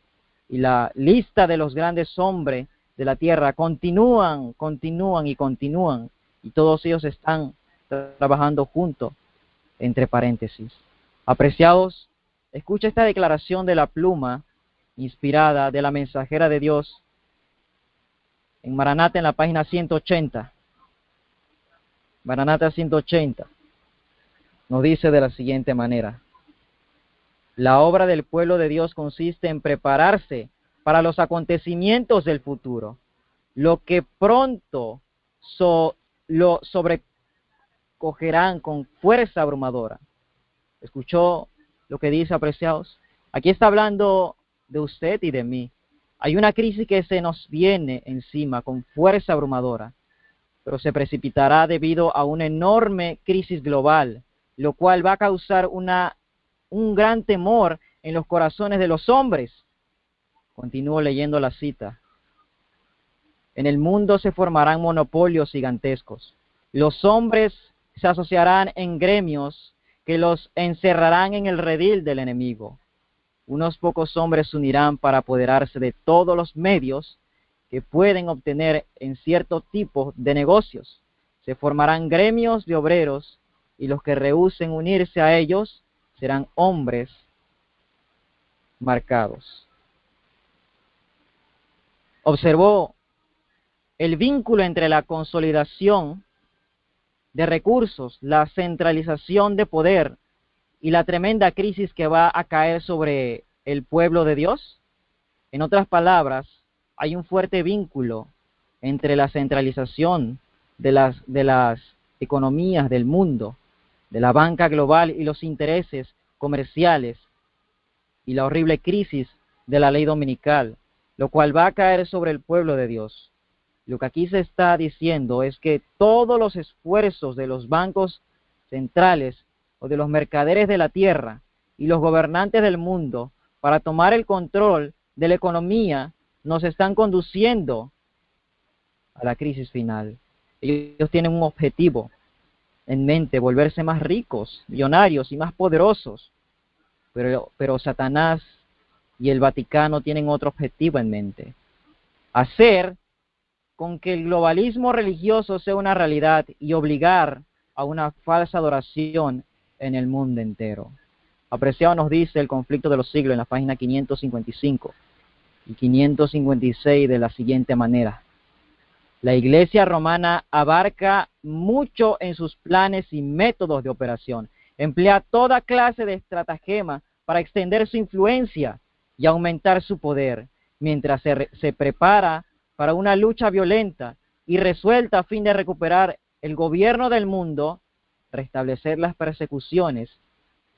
Y la lista de los grandes hombres de la tierra continúan, y todos ellos están trabajando juntos, entre paréntesis. Apreciados, escucha esta declaración de la pluma inspirada de la mensajera de Dios en Maranata, en la página 180. Maranata 180 nos dice de la siguiente manera: la obra del pueblo de Dios consiste en prepararse para los acontecimientos del futuro, lo que pronto lo sobrecogerán con fuerza abrumadora. ¿Escuchó lo que dice, apreciados? Aquí está hablando de usted y de mí. Hay una crisis que se nos viene encima con fuerza abrumadora, pero se precipitará debido a una enorme crisis global, lo cual va a causar un gran temor en los corazones de los hombres. Continúo leyendo la cita. En el mundo se formarán monopolios gigantescos. Los hombres se asociarán en gremios que los encerrarán en el redil del enemigo. Unos pocos hombres se unirán para apoderarse de todos los medios que pueden obtener en cierto tipo de negocios. Se formarán gremios de obreros y los que rehúsen unirse a ellos serán hombres marcados. Observó el vínculo entre la consolidación de recursos, la centralización de poder y la tremenda crisis que va a caer sobre el pueblo de Dios. En otras palabras, hay un fuerte vínculo entre la centralización de las economías del mundo, de la banca global y los intereses comerciales y la horrible crisis de la ley dominical, lo cual va a caer sobre el pueblo de Dios. Lo que aquí se está diciendo es que todos los esfuerzos de los bancos centrales o de los mercaderes de la tierra y los gobernantes del mundo para tomar el control de la economía nos están conduciendo a la crisis final. Ellos tienen un objetivo en mente, volverse más ricos, millonarios y más poderosos, pero Satanás y el Vaticano tienen otro objetivo en mente: hacer con que el globalismo religioso sea una realidad y obligar a una falsa adoración en el mundo entero. Apreciado, nos dice El conflicto de los siglos en la página 555 y 556 de la siguiente manera: la Iglesia romana abarca mucho en sus planes y métodos de operación. Emplea toda clase de estratagema para extender su influencia y aumentar su poder, mientras se prepara para una lucha violenta y resuelta a fin de recuperar el gobierno del mundo, restablecer las persecuciones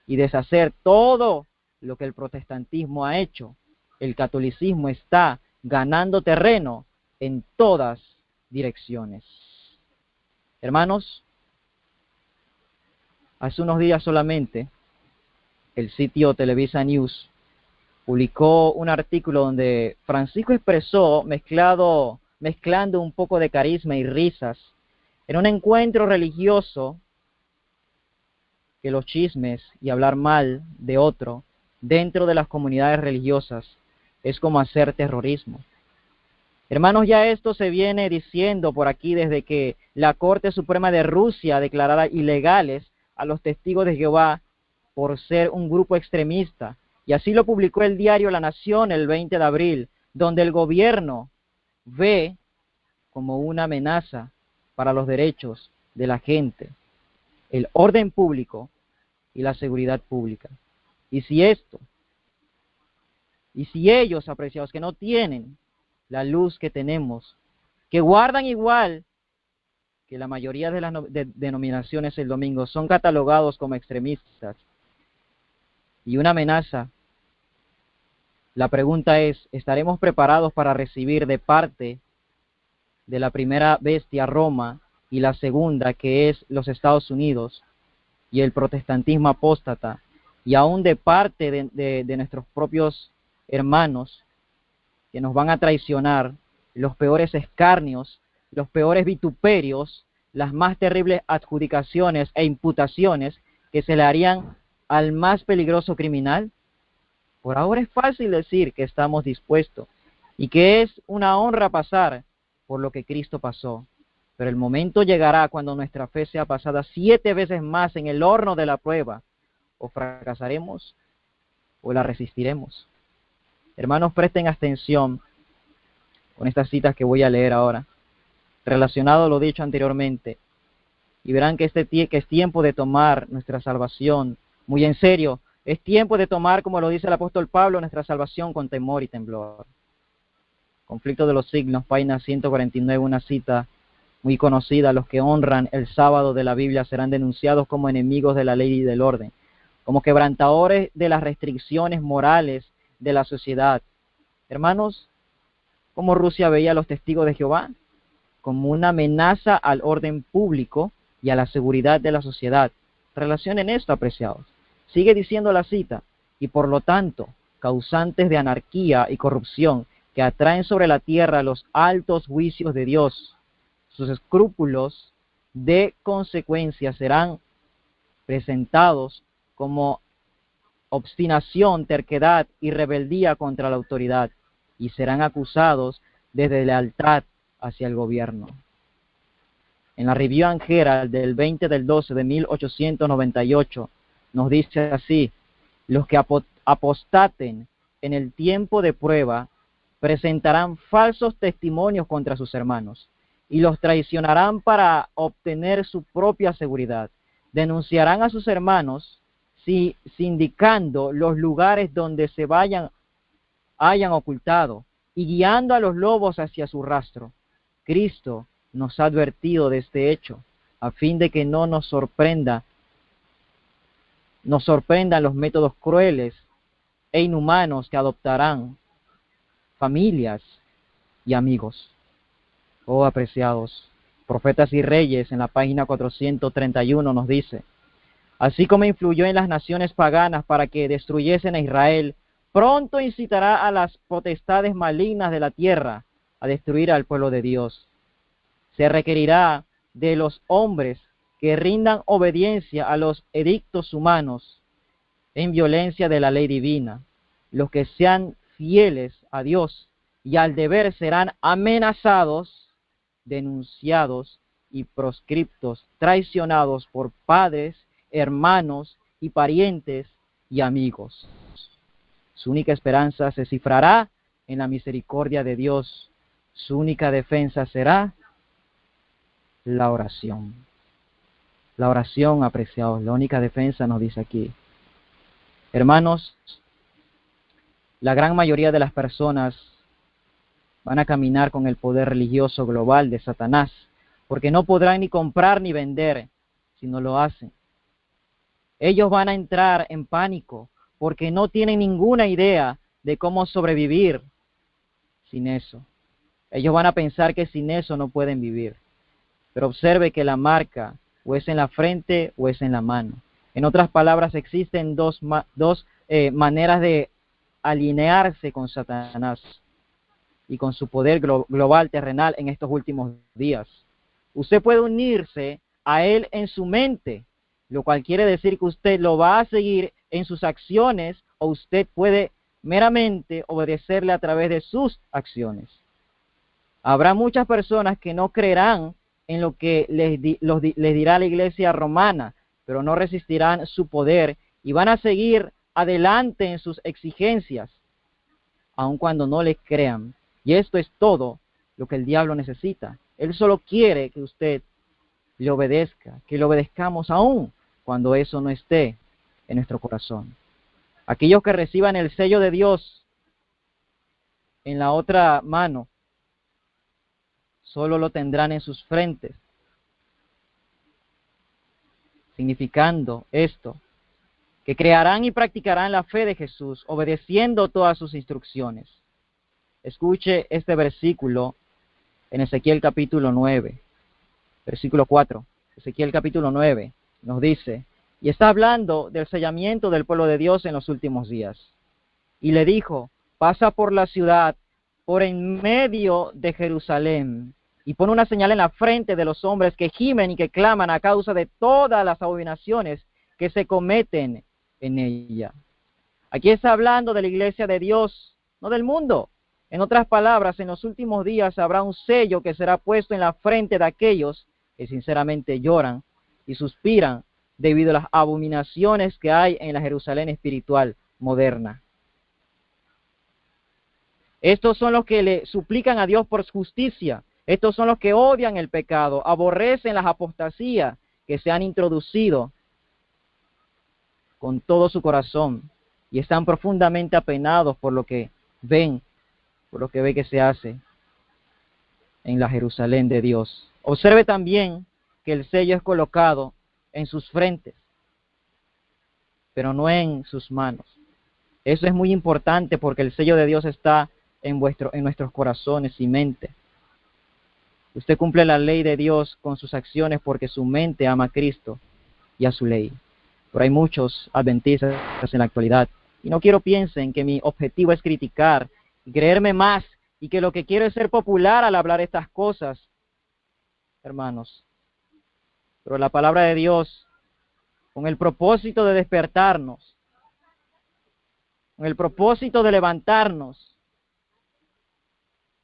y deshacer todo lo que el protestantismo ha hecho. El catolicismo está ganando terreno en todas direcciones. Hermanos, hace unos días solamente el sitio Televisa News publicó un artículo donde Francisco expresó, mezclando un poco de carisma y risas, en un encuentro religioso, que los chismes y hablar mal de otro dentro de las comunidades religiosas es como hacer terrorismo. Hermanos, ya esto se viene diciendo por aquí desde que la Corte Suprema de Rusia declarara ilegales a los testigos de Jehová por ser un grupo extremista. Y así lo publicó el diario La Nación el 20 de abril, donde el gobierno ve como una amenaza para los derechos de la gente, el orden público y la seguridad pública. Y si ellos, apreciados, que no tienen la luz que tenemos, que guardan igual que la mayoría de las denominaciones el domingo, son catalogados como extremistas y una amenaza, la pregunta es: ¿estaremos preparados para recibir de parte de la primera bestia, Roma, y la segunda, que es los Estados Unidos y el protestantismo apóstata, y aún de parte de nuestros propios hermanos, que nos van a traicionar, los peores escarnios, los peores vituperios, las más terribles adjudicaciones e imputaciones que se le harían al más peligroso criminal? Por ahora es fácil decir que estamos dispuestos y que es una honra pasar por lo que Cristo pasó, pero el momento llegará cuando nuestra fe sea pasada 7 veces más en el horno de la prueba. O fracasaremos o la resistiremos. Hermanos, presten atención con estas citas que voy a leer ahora, relacionado a lo dicho anteriormente, y verán que que es tiempo de tomar nuestra salvación muy en serio. Es tiempo de tomar, como lo dice el apóstol Pablo, nuestra salvación con temor y temblor. Conflicto de los siglos, página 149, una cita muy conocida: los que honran el sábado de la Biblia serán denunciados como enemigos de la ley y del orden, como quebrantadores de las restricciones morales de la sociedad. Hermanos, ¿cómo Rusia veía a los testigos de Jehová? Como una amenaza al orden público y a la seguridad de la sociedad. Relacionen esto, apreciados. Sigue diciendo la cita: y por lo tanto, causantes de anarquía y corrupción, que atraen sobre la tierra los altos juicios de Dios. Sus escrúpulos de consecuencia serán presentados como obstinación, terquedad y rebeldía contra la autoridad, y serán acusados de lealtad hacia el gobierno. En la Review and Herald del 20 del 12 de 1898 nos dice así: los que apostaten en el tiempo de prueba presentarán falsos testimonios contra sus hermanos y los traicionarán para obtener su propia seguridad. Denunciarán a sus hermanos indicando los lugares donde se hayan ocultado y guiando a los lobos hacia su rastro. Cristo nos ha advertido de este hecho, a fin de que no nos sorprendan los métodos crueles e inhumanos que adoptarán familias y amigos. Oh, apreciados, Profetas y Reyes en la página 431 nos dice: así como influyó en las naciones paganas para que destruyesen a Israel, pronto incitará a las potestades malignas de la tierra a destruir al pueblo de Dios. Se requerirá de los hombres que rindan obediencia a los edictos humanos en violencia de la ley divina. Los que sean fieles a Dios y al deber serán amenazados, denunciados y proscriptos, traicionados por padres, hermanos y parientes y amigos. Su única esperanza se cifrará en la misericordia de Dios. Su única defensa será la oración. La oración, apreciados, la única defensa, nos dice aquí. Hermanos, la gran mayoría de las personas van a caminar con el poder religioso global de Satanás, porque no podrán ni comprar ni vender si no lo hacen. Ellos van a entrar en pánico porque no tienen ninguna idea de cómo sobrevivir sin eso. Ellos van a pensar que sin eso no pueden vivir. Pero observe que la marca o es en la frente o es en la mano. En otras palabras, existen dos maneras de alinearse con Satanás y con su poder global terrenal en estos últimos días. Usted puede unirse a él en su mente, lo cual quiere decir que usted lo va a seguir en sus acciones, o usted puede meramente obedecerle a través de sus acciones. Habrá muchas personas que no creerán en lo que les dirá la iglesia romana, pero no resistirán su poder y van a seguir adelante en sus exigencias, aun cuando no les crean. Y esto es todo lo que el diablo necesita. Él solo quiere que usted le obedezca, que le obedezcamos aún cuando eso no esté en nuestro corazón. Aquellos que reciban el sello de Dios en la otra mano, solo lo tendrán en sus frentes, significando esto, que crearán y practicarán la fe de Jesús, obedeciendo todas sus instrucciones. Escuche este versículo en Ezequiel capítulo 9, versículo 4. Ezequiel capítulo 9 nos dice, y está hablando del sellamiento del pueblo de Dios en los últimos días. Y le dijo, pasa por la ciudad, por en medio de Jerusalén, y pone una señal en la frente de los hombres que gimen y que claman a causa de todas las abominaciones que se cometen en ella. Aquí está hablando de la iglesia de Dios, no del mundo. En otras palabras, en los últimos días habrá un sello que será puesto en la frente de aquellos que sinceramente lloran y suspiran debido a las abominaciones que hay en la Jerusalén espiritual moderna. Estos son los que le suplican a Dios por justicia. Estos son los que odian el pecado, aborrecen las apostasías que se han introducido con todo su corazón y están profundamente apenados por lo que ven, por lo que ve que se hace en la Jerusalén de Dios. Observe también que el sello es colocado en sus frentes, pero no en sus manos. Eso es muy importante porque el sello de Dios está en nuestros corazones y mente. Usted cumple la ley de Dios con sus acciones porque su mente ama a Cristo y a su ley. Pero hay muchos adventistas en la actualidad y no quiero piensen que mi objetivo es criticar y creerme más y que lo que quiero es ser popular al hablar estas cosas, hermanos. Pero la palabra de Dios, con el propósito de despertarnos, con el propósito de levantarnos,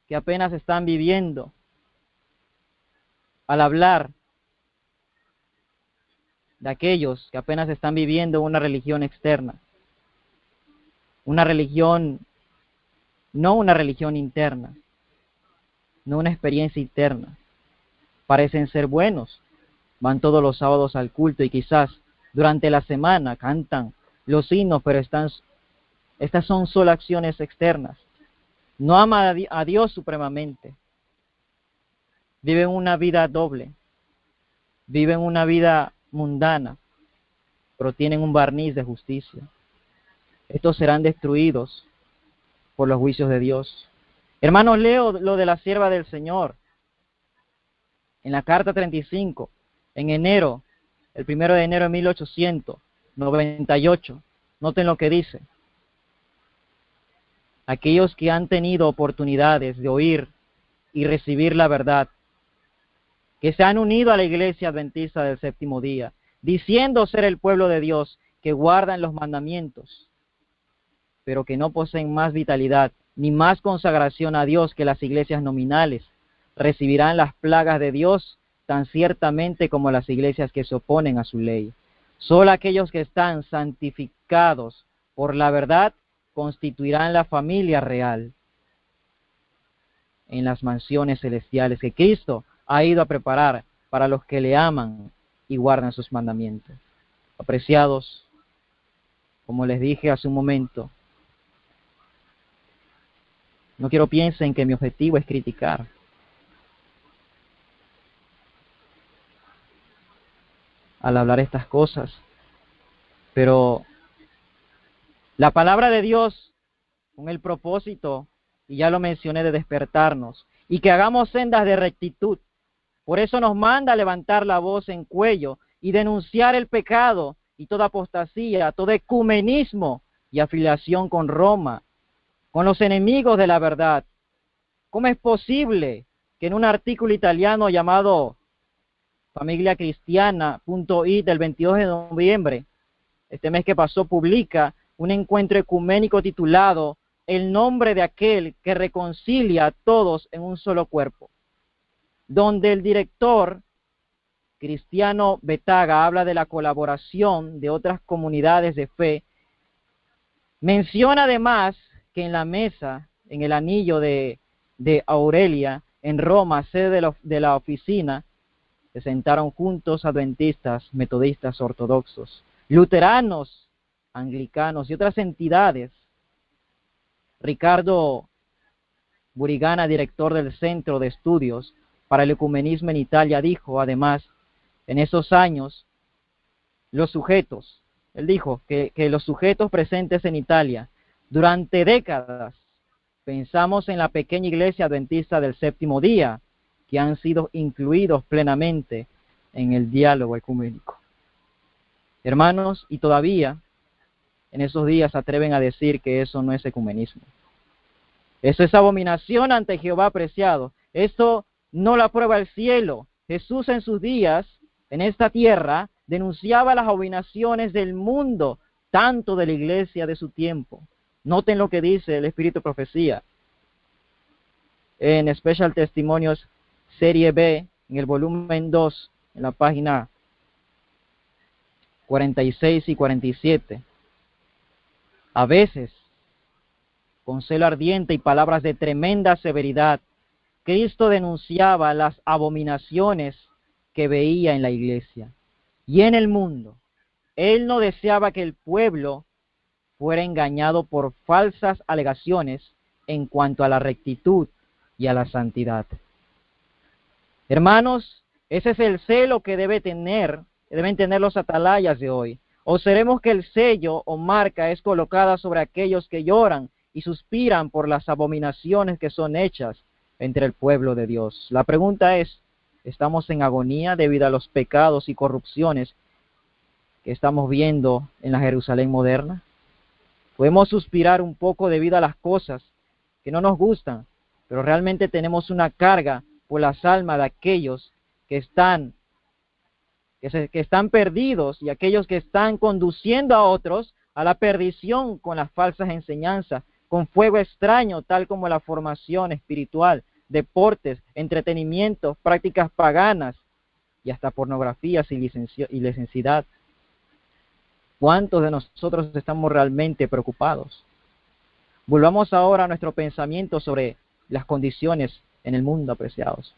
que apenas están viviendo, al hablar de aquellos que apenas están viviendo una religión externa, una religión, no una religión interna, no una experiencia interna. Parecen ser buenos, van todos los sábados al culto y quizás durante la semana cantan los himnos, pero estas son solo acciones externas. No ama a Dios supremamente. viven una vida doble, viven una vida mundana, pero tienen un barniz de justicia. Estos serán destruidos por los juicios de Dios. Hermanos, leo lo de la sierva del Señor. En la carta 35, en enero, el 1 de enero de 1898, noten lo que dice. Aquellos que han tenido oportunidades de oír y recibir la verdad, que se han unido a la Iglesia Adventista del Séptimo Día, diciendo ser el pueblo de Dios, que guardan los mandamientos, pero que no poseen más vitalidad ni más consagración a Dios que las iglesias nominales, recibirán las plagas de Dios tan ciertamente como las iglesias que se oponen a su ley. Solo aquellos que están santificados por la verdad constituirán la familia real en las mansiones celestiales que Cristo ha ido a preparar para los que le aman y guardan sus mandamientos. Apreciados, como les dije hace un momento, no quiero piensen que mi objetivo es criticar. Al hablar estas cosas, pero la palabra de Dios, con el propósito, y ya lo mencioné, de despertarnos, y que hagamos sendas de rectitud. Por eso nos manda a levantar la voz en cuello y denunciar el pecado y toda apostasía, todo ecumenismo y afiliación con Roma, con los enemigos de la verdad. ¿Cómo es posible que en un artículo italiano llamado familiacristiana.it del 22 de noviembre, este mes que pasó, publica un encuentro ecuménico titulado "El nombre de aquel que reconcilia a todos en un solo cuerpo", donde el director Cristiano Betaga habla de la colaboración de otras comunidades de fe? Menciona además que en la mesa, en el anillo de Aurelia, en Roma, sede de la oficina, se sentaron juntos adventistas, metodistas, ortodoxos, luteranos, anglicanos y otras entidades. Ricardo Burigana, director del Centro de Estudios para el Ecumenismo en Italia, dijo además, en esos años, los sujetos, él dijo que los sujetos presentes en Italia, durante décadas, pensamos en la pequeña iglesia adventista del Séptimo Día, que han sido incluidos plenamente en el diálogo ecuménico. Hermanos, y todavía en esos días se atreven a decir que eso no es ecumenismo. Eso es abominación ante Jehová, apreciado. Esto no lo aprueba el cielo. Jesús en sus días, en esta tierra, denunciaba las abominaciones del mundo, tanto de la iglesia de su tiempo. Noten lo que dice el Espíritu de Profecía. En Special Testimonios, Serie B, en el volumen 2, en la página 46 y 47. A veces, con celo ardiente y palabras de tremenda severidad, Cristo denunciaba las abominaciones que veía en la iglesia y en el mundo. Él no deseaba que el pueblo fuera engañado por falsas alegaciones en cuanto a la rectitud y a la santidad. Hermanos, ese es el celo que deben tener los atalayas de hoy. Observemos que el sello o marca es colocada sobre aquellos que lloran y suspiran por las abominaciones que son hechas entre el pueblo de Dios. La pregunta es, ¿estamos en agonía debido a los pecados y corrupciones que estamos viendo en la Jerusalén moderna? Podemos suspirar un poco debido a las cosas que no nos gustan, pero realmente tenemos una carga por las almas de aquellos que están perdidos y aquellos que están conduciendo a otros a la perdición con las falsas enseñanzas, con fuego extraño, tal como la formación espiritual, deportes, entretenimientos, prácticas paganas y hasta pornografías y licenciedad. ¿Cuántos de nosotros estamos realmente preocupados? Volvamos ahora a nuestro pensamiento sobre las condiciones en el mundo, apreciados.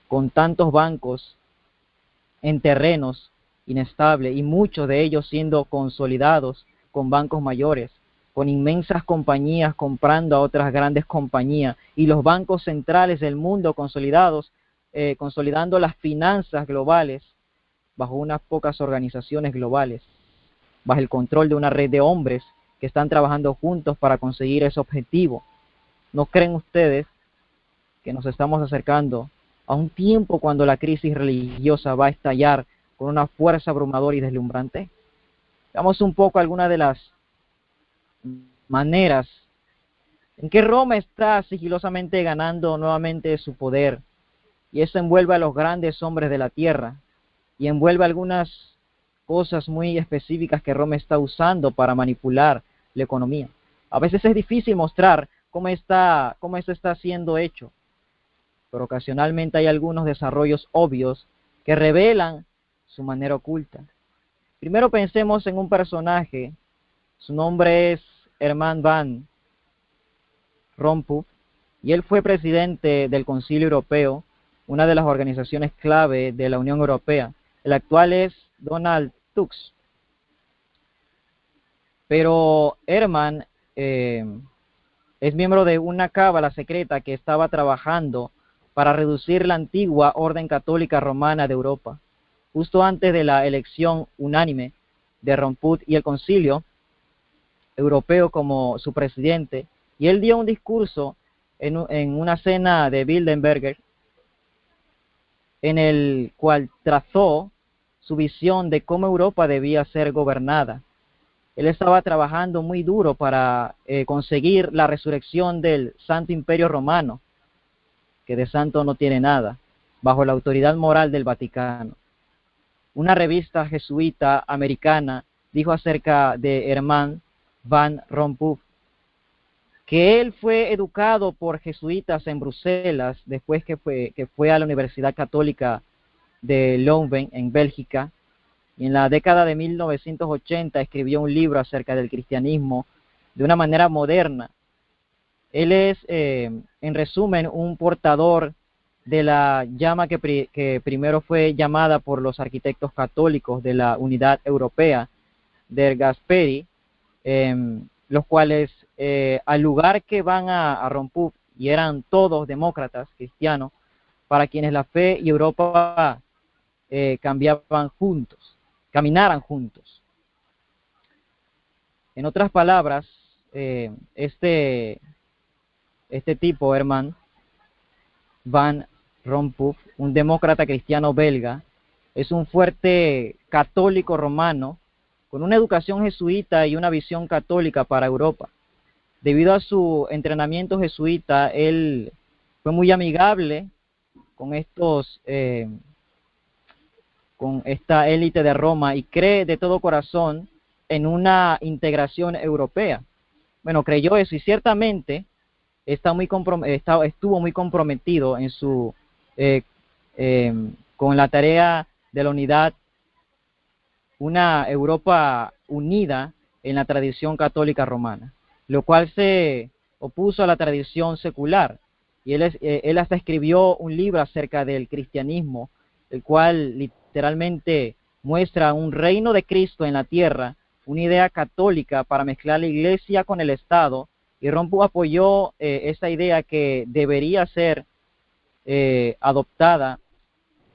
Con tantos bancos en terrenos inestables y muchos de ellos siendo consolidados con bancos mayores, con inmensas compañías comprando a otras grandes compañías y los bancos centrales del mundo consolidados, consolidando las finanzas globales bajo unas pocas organizaciones globales, bajo el control de una red de hombres que están trabajando juntos para conseguir ese objetivo. ¿No creen ustedes que nos estamos acercando a un tiempo cuando la crisis religiosa va a estallar con una fuerza abrumadora y deslumbrante? Veamos un poco algunas de las maneras en que Roma está sigilosamente ganando nuevamente su poder, y eso envuelve a los grandes hombres de la tierra, y envuelve algunas cosas muy específicas que Roma está usando para manipular la economía. A veces es difícil mostrar cómo eso está siendo hecho, pero ocasionalmente hay algunos desarrollos obvios que revelan su manera oculta. Primero pensemos en un personaje, su nombre es Herman van Rompuy, y él fue presidente del Concilio Europeo, una de las organizaciones clave de la Unión Europea. El actual es Donald Tusk. Pero Herman es miembro de una cábala secreta que estaba trabajando para reducir la antigua orden católica romana de Europa. Justo antes de la elección unánime de Rompuy y el Concilio Europeo como su presidente, y él dio un discurso en una cena de Bilderberg, en el cual trazó su visión de cómo Europa debía ser gobernada. Él estaba trabajando muy duro para conseguir la resurrección del Santo Imperio Romano, que de santo no tiene nada, bajo la autoridad moral del Vaticano. Una revista jesuita americana dijo acerca de Herman van Rompuy que él fue educado por jesuitas en Bruselas, después que fue a la Universidad Católica de Leuven, en Bélgica, y en la década de 1980 escribió un libro acerca del cristianismo de una manera moderna. Él es, en resumen, un portador de la llama que primero fue llamada por los arquitectos católicos de la Unidad Europea, del Gasperi, los cuales al lugar que van a Rompuy, y eran todos demócratas cristianos, para quienes la fe y Europa caminaran juntos. En otras palabras, este tipo, Herman van Rompuy, un demócrata cristiano belga, es un fuerte católico romano con una educación jesuita y una visión católica para Europa. Debido a su entrenamiento jesuita, él fue muy amigable con con esta élite de Roma, y cree de todo corazón en una integración europea. Bueno, creyó eso, y ciertamente estuvo muy comprometido en con la tarea de la unidad, una Europa unida en la tradición católica romana, lo cual se opuso a la tradición secular. Y él hasta escribió un libro acerca del cristianismo, el cual literalmente muestra un reino de Cristo en la tierra, una idea católica para mezclar la iglesia con el Estado, y Rompuy apoyó esa idea que debería ser adoptada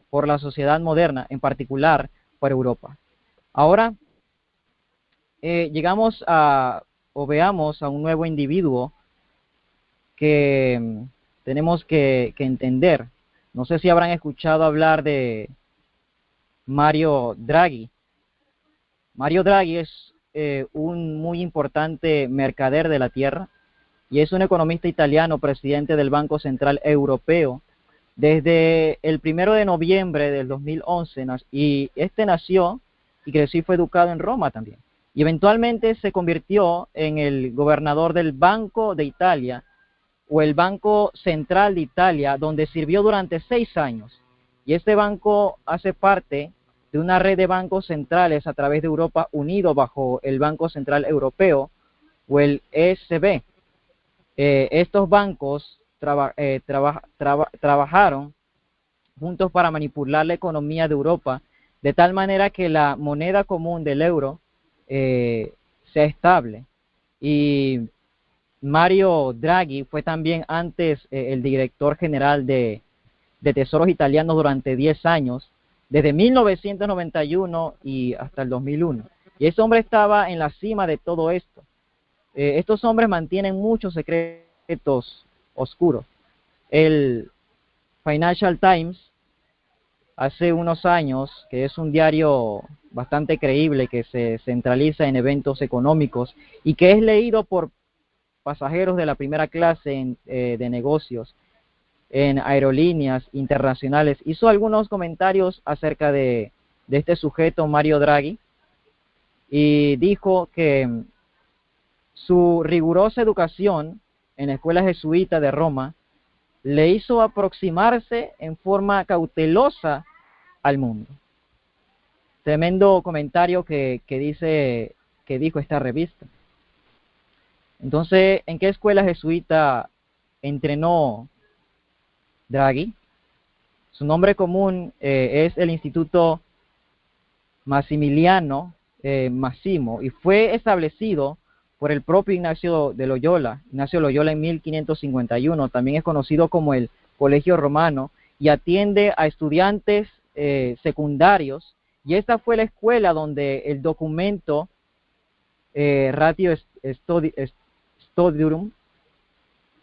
por la sociedad moderna, en particular por Europa. Ahora veamos a un nuevo individuo que tenemos que entender. No sé si habrán escuchado hablar de Mario Draghi. Mario Draghi es un muy importante mercader de la tierra, y es un economista italiano, presidente del Banco Central Europeo desde el 1 de noviembre del 2011, y nació y creció y fue educado en Roma también. Y eventualmente se convirtió en el gobernador del Banco de Italia, o el Banco Central de Italia, donde sirvió durante 6 años. Y este banco hace parte de una red de bancos centrales a través de Europa, unido bajo el Banco Central Europeo, o el ECB. Estos bancos trabajaron juntos para manipular la economía de Europa, de tal manera que la moneda común del euro sea estable. Y Mario Draghi fue también antes el director general de de tesoros italianos durante 10 años, desde 1991 y hasta el 2001. Y ese hombre estaba en la cima de todo esto. Estos hombres mantienen muchos secretos oscuros. El Financial Times, hace unos años, que es un diario bastante creíble que se centraliza en eventos económicos y que es leído por pasajeros de la primera clase de negocios en aerolíneas internacionales, hizo algunos comentarios acerca de este sujeto, Mario Draghi, y dijo que su rigurosa educación en la escuela jesuita de Roma le hizo aproximarse en forma cautelosa al mundo. Tremendo comentario que dijo esta revista. Entonces, ¿en qué escuela jesuita entrenó Draghi? Su nombre común es el Instituto Massimiliano Massimo, y fue establecido por el propio Ignacio Loyola en 1551. También es conocido como el Colegio Romano y atiende a estudiantes secundarios, y esta fue la escuela donde el documento Ratio Studiorum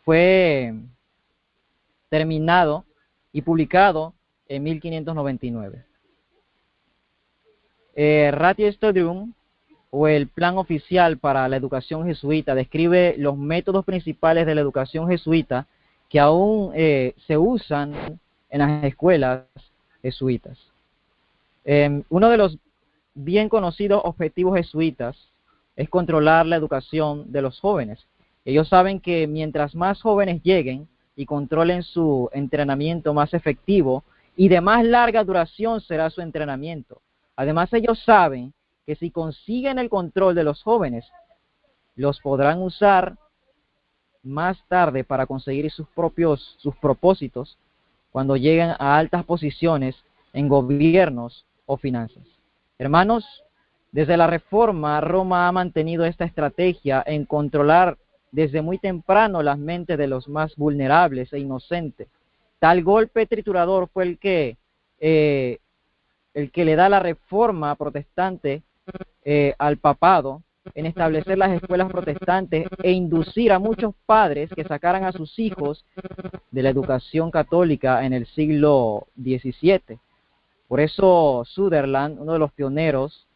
fue terminado y publicado en 1599. Ratio Studiorum, o el Plan Oficial para la Educación Jesuita, describe los métodos principales de la educación jesuita que aún se usan en las escuelas jesuitas. Uno de los bien conocidos objetivos jesuitas es controlar la educación de los jóvenes. Ellos saben que mientras más jóvenes lleguen y controlen su entrenamiento, más efectivo y de más larga duración será su entrenamiento. Además, ellos saben que si consiguen el control de los jóvenes, los podrán usar más tarde para conseguir sus propósitos cuando lleguen a altas posiciones en gobiernos o finanzas. Hermanos, desde la Reforma, Roma ha mantenido esta estrategia en controlar desde muy temprano las mentes de los más vulnerables e inocentes. Tal golpe triturador fue el que le da la Reforma protestante al papado en establecer las escuelas protestantes e inducir a muchos padres que sacaran a sus hijos de la educación católica en el siglo XVII. Por eso Sutherland, uno de los pioneros,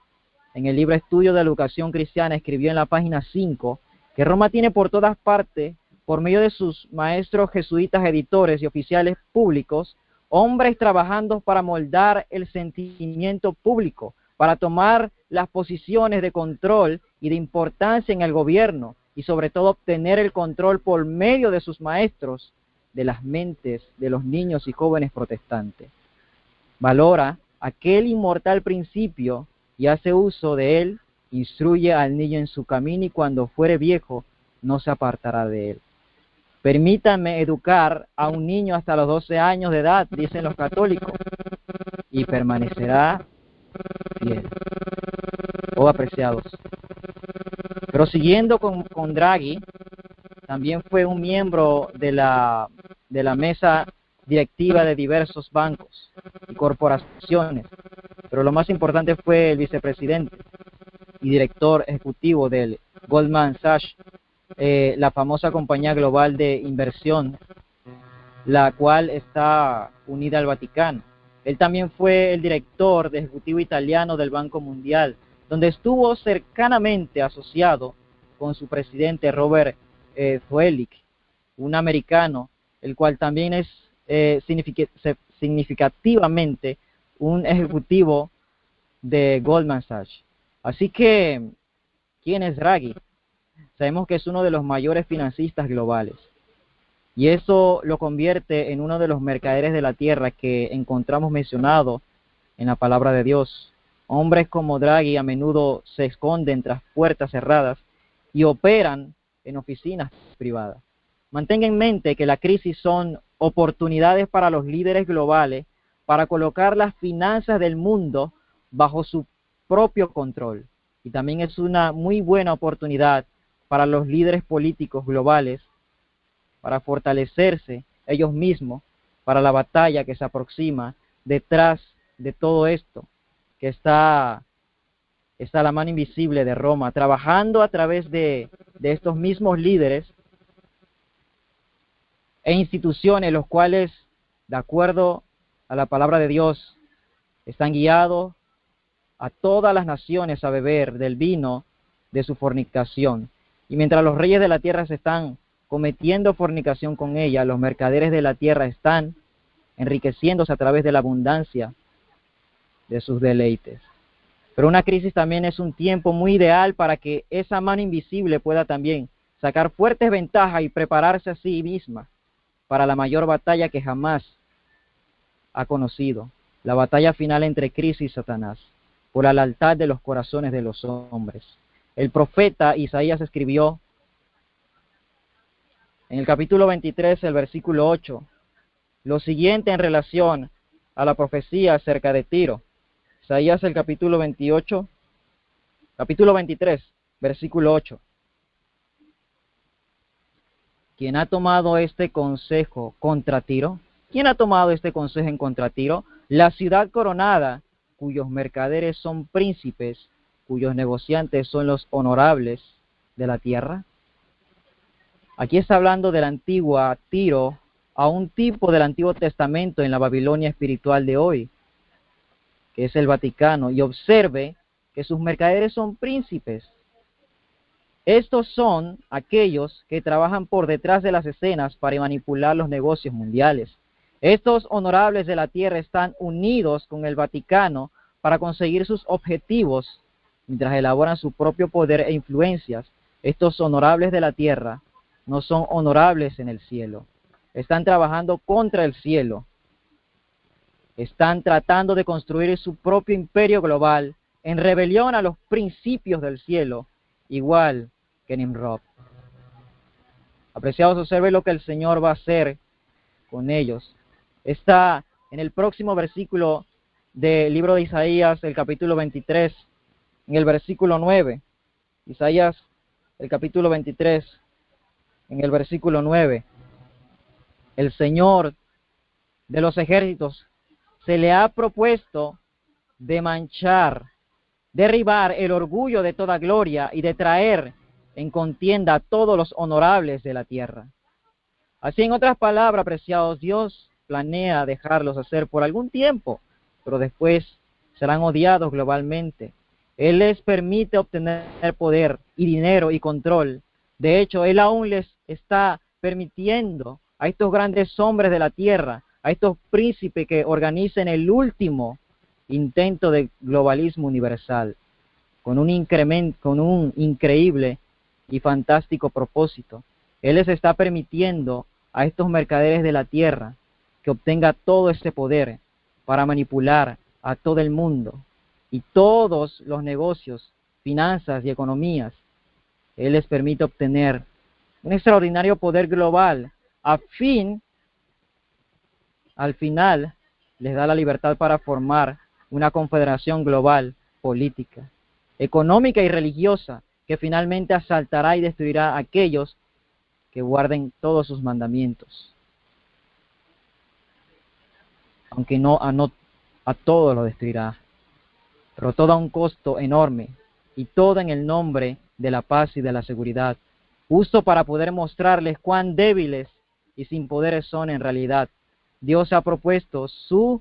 en el libro Estudio de la Educación Cristiana, escribió en la página 5 que Roma tiene por todas partes, por medio de sus maestros jesuitas, editores y oficiales públicos, hombres trabajando para moldar el sentimiento público, para tomar las posiciones de control y de importancia en el gobierno, y sobre todo obtener el control por medio de sus maestros de las mentes de los niños y jóvenes protestantes. Valora aquel inmortal principio y hace uso de él, instruye al niño en su camino y cuando fuere viejo no se apartará de él. Permítanme educar a un niño hasta los 12 años de edad, dicen los católicos, y permanecerá fiel. Oh, apreciados. Pero siguiendo con Draghi, también fue un miembro de la mesa directiva de diversos bancos y corporaciones, pero lo más importante fue el vicepresidente y director ejecutivo del Goldman Sachs, la famosa compañía global de inversión, la cual está unida al Vaticano. Él también fue el director ejecutivo italiano del Banco Mundial, donde estuvo cercanamente asociado con su presidente Robert Zoellick, un americano, el cual también es significativamente un ejecutivo de Goldman Sachs. Así que, ¿quién es Draghi? Sabemos que es uno de los mayores financistas globales, y eso lo convierte en uno de los mercaderes de la tierra que encontramos mencionado en la palabra de Dios. Hombres como Draghi a menudo se esconden tras puertas cerradas y operan en oficinas privadas. Mantenga en mente que la crisis son oportunidades para los líderes globales para colocar las finanzas del mundo bajo su propio control. Y también es una muy buena oportunidad para los líderes políticos globales para fortalecerse ellos mismos, para la batalla que se aproxima detrás de todo esto, que está la mano invisible de Roma, trabajando a través de estos mismos líderes e instituciones, los cuales, de acuerdo a la palabra de Dios, están guiados a todas las naciones a beber del vino de su fornicación. Y mientras los reyes de la tierra se están cometiendo fornicación con ella, los mercaderes de la tierra están enriqueciéndose a través de la abundancia de sus deleites. Pero una crisis también es un tiempo muy ideal para que esa mano invisible pueda también sacar fuertes ventajas y prepararse a sí misma para la mayor batalla que jamás ha conocido, la batalla final entre Cristo y Satanás, por la lealtad de los corazones de los hombres. El profeta Isaías escribió en el capítulo 23, el versículo 8, lo siguiente en relación a la profecía acerca de Tiro. Isaías el capítulo 23, versículo 8. ¿Quién ha tomado este consejo contra Tiro? ¿Quién ha tomado este consejo en contra Tiro? La ciudad coronada, cuyos mercaderes son príncipes, cuyos negociantes son los honorables de la tierra. Aquí está hablando de la antigua Tiro, a un tipo del Antiguo Testamento en la Babilonia espiritual de hoy, que es el Vaticano, y observe que sus mercaderes son príncipes. Estos son aquellos que trabajan por detrás de las escenas para manipular los negocios mundiales. Estos honorables de la tierra están unidos con el Vaticano para conseguir sus objetivos, mientras elaboran su propio poder e influencias. Estos honorables de la tierra no son honorables en el cielo. Están trabajando contra el cielo. Están tratando de construir su propio imperio global en rebelión a los principios del cielo, igual que Nimrod. Apreciados, observe lo que el Señor va a hacer con ellos. Está en el próximo versículo del libro de Isaías, el capítulo 23, en el versículo 9. Isaías, el capítulo 23, en el versículo 9. El Señor de los ejércitos se le ha propuesto de manchar, derribar el orgullo de toda gloria y de traer en contienda a todos los honorables de la tierra. Así, en otras palabras, apreciados, Dios planea dejarlos hacer por algún tiempo, pero después serán odiados globalmente. Él les permite obtener poder y dinero y control. De hecho, Él aún les está permitiendo a estos grandes hombres de la tierra, a estos príncipes que organicen el último intento de globalismo universal, con un increíble y fantástico propósito. Él les está permitiendo a estos mercaderes de la tierra que obtenga todo este poder para manipular a todo el mundo y todos los negocios, finanzas y economías. Él les permite obtener un extraordinario poder global al final les da la libertad para formar una confederación global política, económica y religiosa que finalmente asaltará y destruirá a aquellos que guarden todos sus mandamientos. Aunque no a todos lo destruirá, pero todo a un costo enorme, y todo en el nombre de la paz y de la seguridad, justo para poder mostrarles cuán débiles y sin poderes son en realidad. Dios ha propuesto su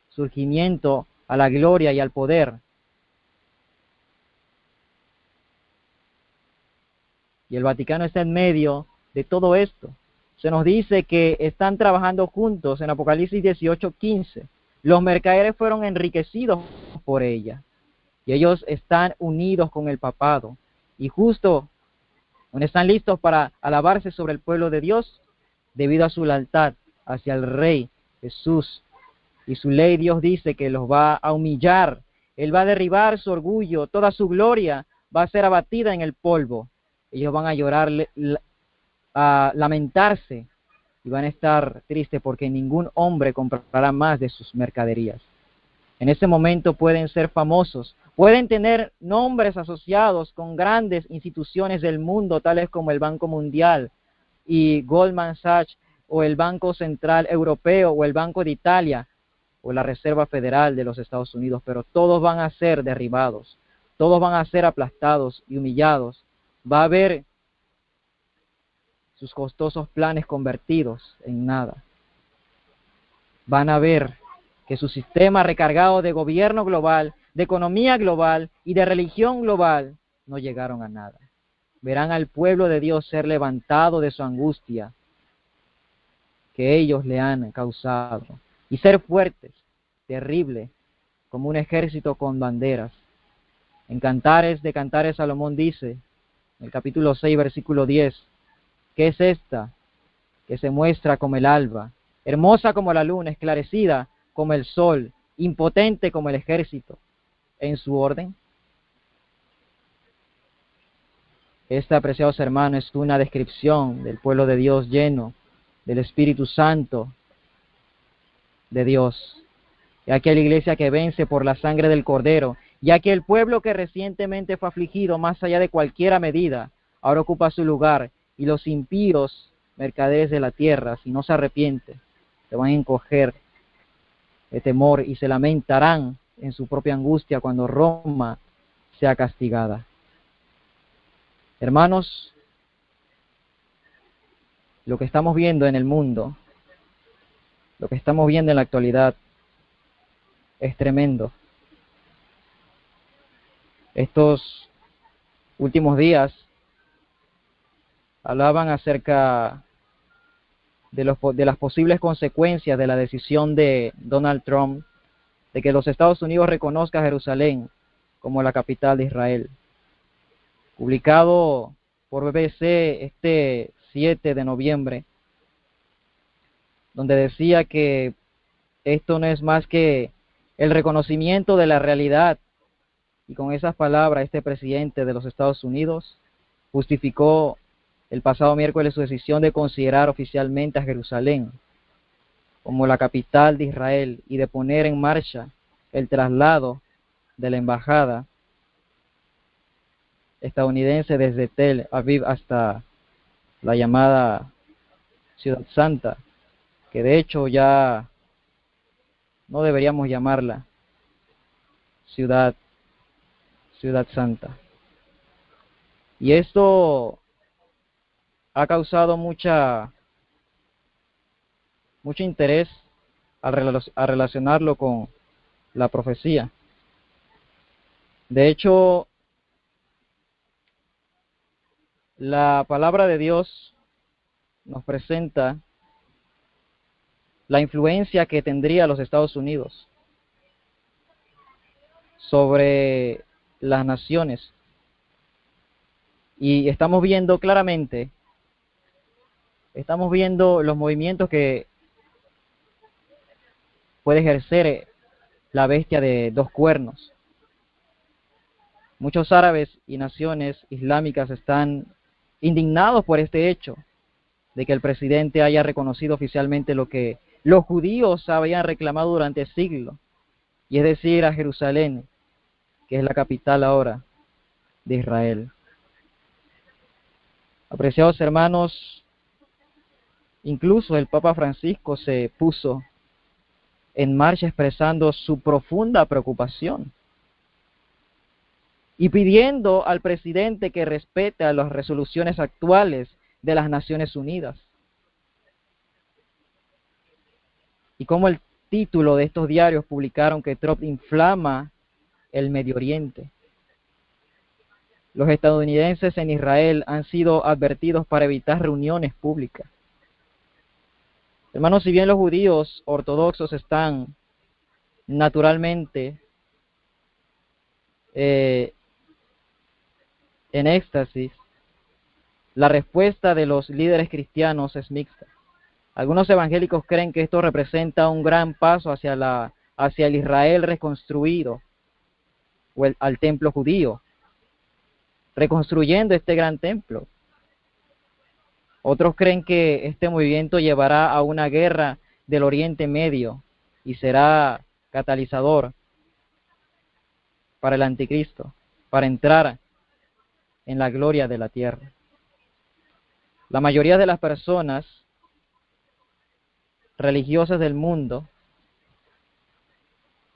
surgimiento a la gloria y al poder. Y el Vaticano está en medio de todo esto. Se nos dice que están trabajando juntos en Apocalipsis 18:15. Los mercaderes fueron enriquecidos por ella. Y ellos están unidos con el papado. Y justo donde están listos para alabarse sobre el pueblo de Dios, debido a su lealtad hacia el Rey Jesús. Y su ley, Dios dice que los va a humillar. Él va a derribar su orgullo. Toda su gloria va a ser abatida en el polvo. Ellos van a llorar, a lamentarse y van a estar tristes porque ningún hombre comprará más de sus mercaderías. En ese momento pueden ser famosos, pueden tener nombres asociados con grandes instituciones del mundo, tales como el Banco Mundial y Goldman Sachs, o el Banco Central Europeo o el Banco de Italia o la Reserva Federal de los Estados Unidos, pero todos van a ser derribados, todos van a ser aplastados y humillados. Va a haber sus costosos planes convertidos en nada. Van a ver que su sistema recargado de gobierno global, de economía global y de religión global no llegaron a nada. Verán al pueblo de Dios ser levantado de su angustia que ellos le han causado y ser fuertes, terrible, como un ejército con banderas. En Cantares de Cantares Salomón dice, en el capítulo 6, versículo 10, ¿qué es esta que se muestra como el alba, hermosa como la luna, esclarecida como el sol, impotente como el ejército en su orden? Esta, apreciados hermanos, es una descripción del pueblo de Dios lleno del Espíritu Santo de Dios. Y aquella iglesia que vence por la sangre del Cordero, y aquel pueblo que recientemente fue afligido más allá de cualquier medida, ahora ocupa su lugar, y los impíos mercaderes de la tierra, si no se arrepienten, se van a encoger de temor y se lamentarán en su propia angustia cuando Roma sea castigada. Hermanos, lo que estamos viendo en el mundo, lo que estamos viendo en la actualidad, es tremendo. Estos últimos días hablaban acerca de las posibles consecuencias de la decisión de Donald Trump de que los Estados Unidos reconozca a Jerusalén como la capital de Israel. Publicado por BBC este 7 de noviembre, donde decía que esto no es más que el reconocimiento de la realidad. Y con esas palabras, este presidente de los Estados Unidos justificó el pasado miércoles su decisión de considerar oficialmente a Jerusalén como la capital de Israel y de poner en marcha el traslado de la embajada estadounidense desde Tel Aviv hasta la llamada Ciudad Santa, que de hecho ya no deberíamos llamarla Ciudad Santa. Y esto ha causado mucho interés a relacionarlo con la profecía. De hecho, la palabra de Dios nos presenta la influencia que tendría los Estados Unidos sobre las naciones. Y estamos viendo claramente, los movimientos que puede ejercer la bestia de dos cuernos. Muchos árabes y naciones islámicas están indignados por este hecho, de que el presidente haya reconocido oficialmente lo que los judíos habían reclamado durante siglos, y es decir, a Jerusalén, que es la capital ahora de Israel. Apreciados hermanos, incluso el Papa Francisco se puso en marcha expresando su profunda preocupación y pidiendo al presidente que respete a las resoluciones actuales de las Naciones Unidas. Y como el título de estos diarios publicaron que Trump inflama el Medio Oriente. Los estadounidenses en Israel han sido advertidos para evitar reuniones públicas. Hermanos, si bien los judíos ortodoxos están naturalmente en éxtasis, la respuesta de los líderes cristianos es mixta. Algunos evangélicos creen que esto representa un gran paso hacia el Israel reconstruido, o al templo judío, reconstruyendo este gran templo. Otros creen que este movimiento llevará a una guerra del Oriente Medio y será catalizador para el anticristo, para entrar en la gloria de la tierra. La mayoría de las personas religiosas del mundo,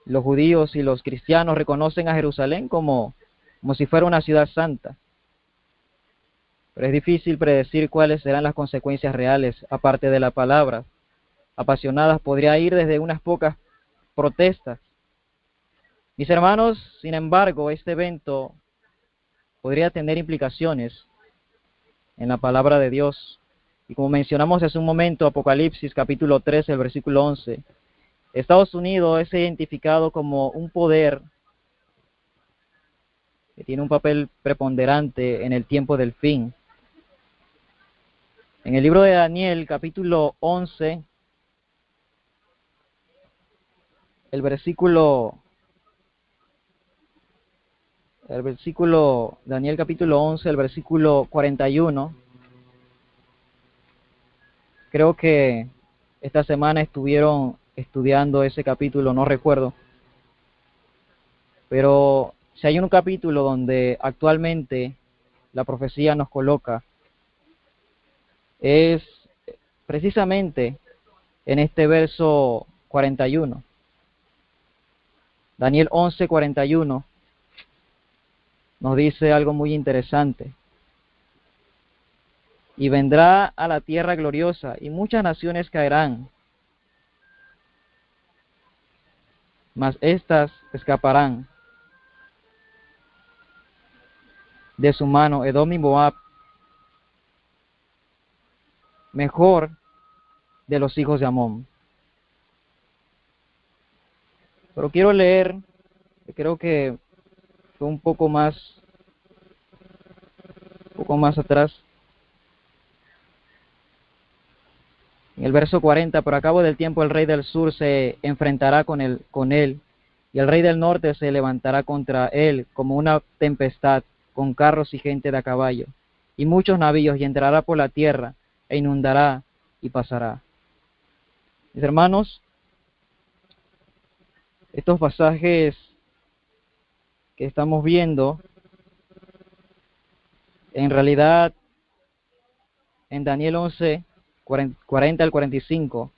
los judíos y los cristianos, reconocen a Jerusalén como si fuera una ciudad santa. Pero es difícil predecir cuáles serán las consecuencias reales, aparte de la palabra. Apasionadas podría ir desde unas pocas protestas. Mis hermanos, sin embargo, este evento podría tener implicaciones en la palabra de Dios. Y como mencionamos hace un momento, Apocalipsis capítulo 13, el versículo 11, Estados Unidos es identificado como un poder que tiene un papel preponderante en el tiempo del fin. En el libro de Daniel, capítulo 11, el versículo, Daniel capítulo 11, el versículo 41, creo que esta semana estuvieron estudiando ese capítulo, no recuerdo, pero si hay un capítulo donde actualmente la profecía nos coloca, es precisamente en este verso 41. Daniel 11, 41 nos dice algo muy interesante. Y vendrá a la tierra gloriosa, y muchas naciones caerán, mas éstas escaparán de su mano, Edom y Moab, mejor de los hijos de Amón. Pero quiero leer, creo que fue un poco más atrás, en el verso 40, por acabo del tiempo el rey del sur se enfrentará con él, y el rey del norte se levantará contra él como una tempestad, con carros y gente de a caballo, y muchos navíos, y entrará por la tierra, e inundará y pasará. Mis hermanos, estos pasajes que estamos viendo, en realidad, en Daniel 11, 40 al 45,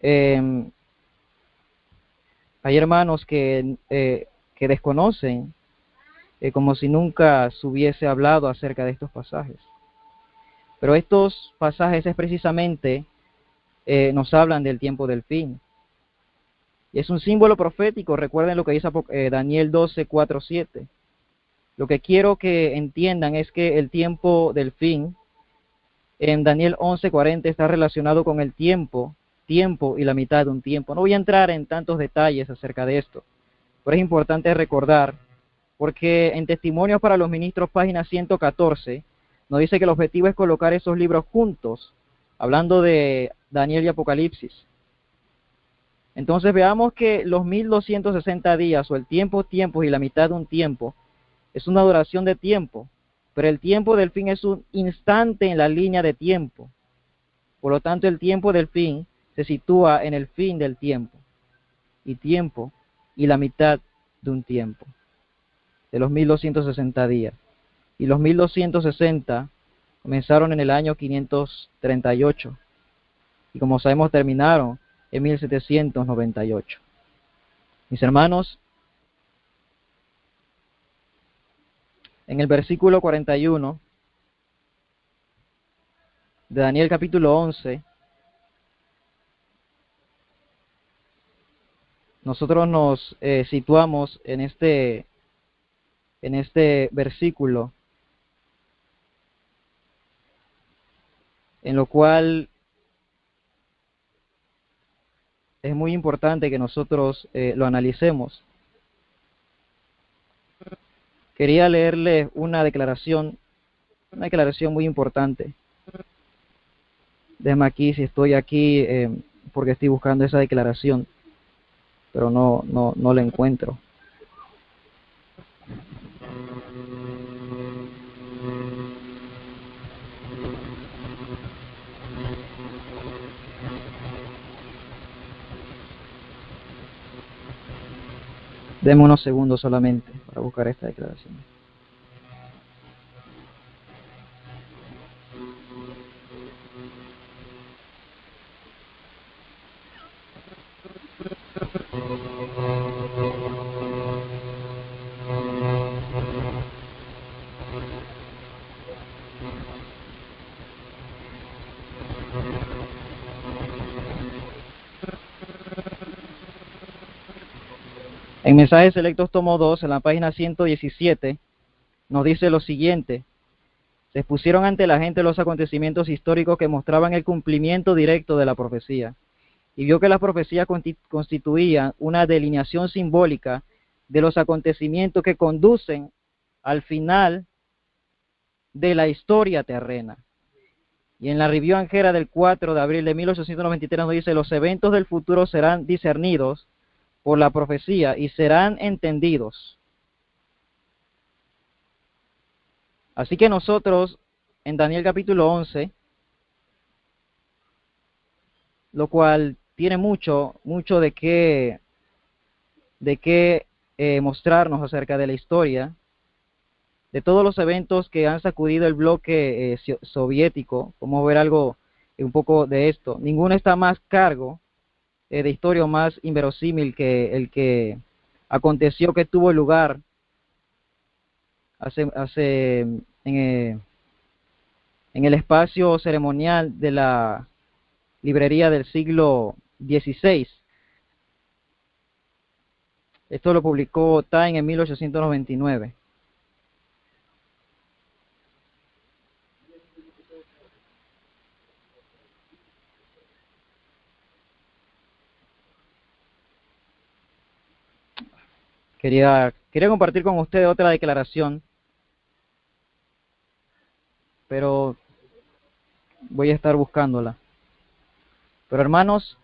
hay hermanos que desconocen, como si nunca se hubiese hablado acerca de estos pasajes. Pero estos pasajes es precisamente, nos hablan del tiempo del fin. Y es un símbolo profético, recuerden lo que dice Daniel 12, 4, 7. Lo que quiero que entiendan es que el tiempo del fin, en Daniel 11, 40, está relacionado con el tiempo y la mitad de un tiempo. No voy a entrar en tantos detalles acerca de esto, pero es importante recordar, porque en Testimonios para los Ministros, página 114, nos dice que el objetivo es colocar esos libros juntos, hablando de Daniel y Apocalipsis. Entonces veamos que los 1260 días, o el tiempo y la mitad de un tiempo, es una duración de tiempo, pero el tiempo del fin es un instante en la línea de tiempo. Por lo tanto, el tiempo del fin se sitúa en el fin del tiempo y la mitad de un tiempo, de los 1260 días. Y los 1260 comenzaron en el año 538 y, como sabemos, terminaron en 1798. Mis hermanos, en el versículo 41 de Daniel capítulo 11, nosotros nos situamos en este versículo, en lo cual es muy importante que nosotros lo analicemos. Quería leerles una declaración muy importante. Déjame aquí, si estoy aquí, porque estoy buscando esa declaración, pero no la encuentro. Deme unos segundos solamente para buscar esta declaración. En Mensajes Selectos tomo 2, en la página 117, nos dice lo siguiente: se expusieron ante la gente los acontecimientos históricos que mostraban el cumplimiento directo de la profecía, y vio que las profecías constituían una delineación simbólica de los acontecimientos que conducen al final de la historia terrena. Y en la Review Angera del 4 de abril de 1893 nos dice: los eventos del futuro serán discernidos por la profecía y serán entendidos. Así que nosotros, en Daniel capítulo 11, lo cual tiene mucho de qué mostrarnos acerca de la historia, de todos los eventos que han sacudido el bloque soviético. Vamos a ver algo un poco de esto. Ninguno está más cargo de historia o más inverosímil que el que aconteció, que tuvo lugar en el espacio ceremonial de la librería del siglo XVI. Esto lo publicó Time en 1899. Quería compartir con ustedes otra declaración, pero voy a estar buscándola. Pero hermanos,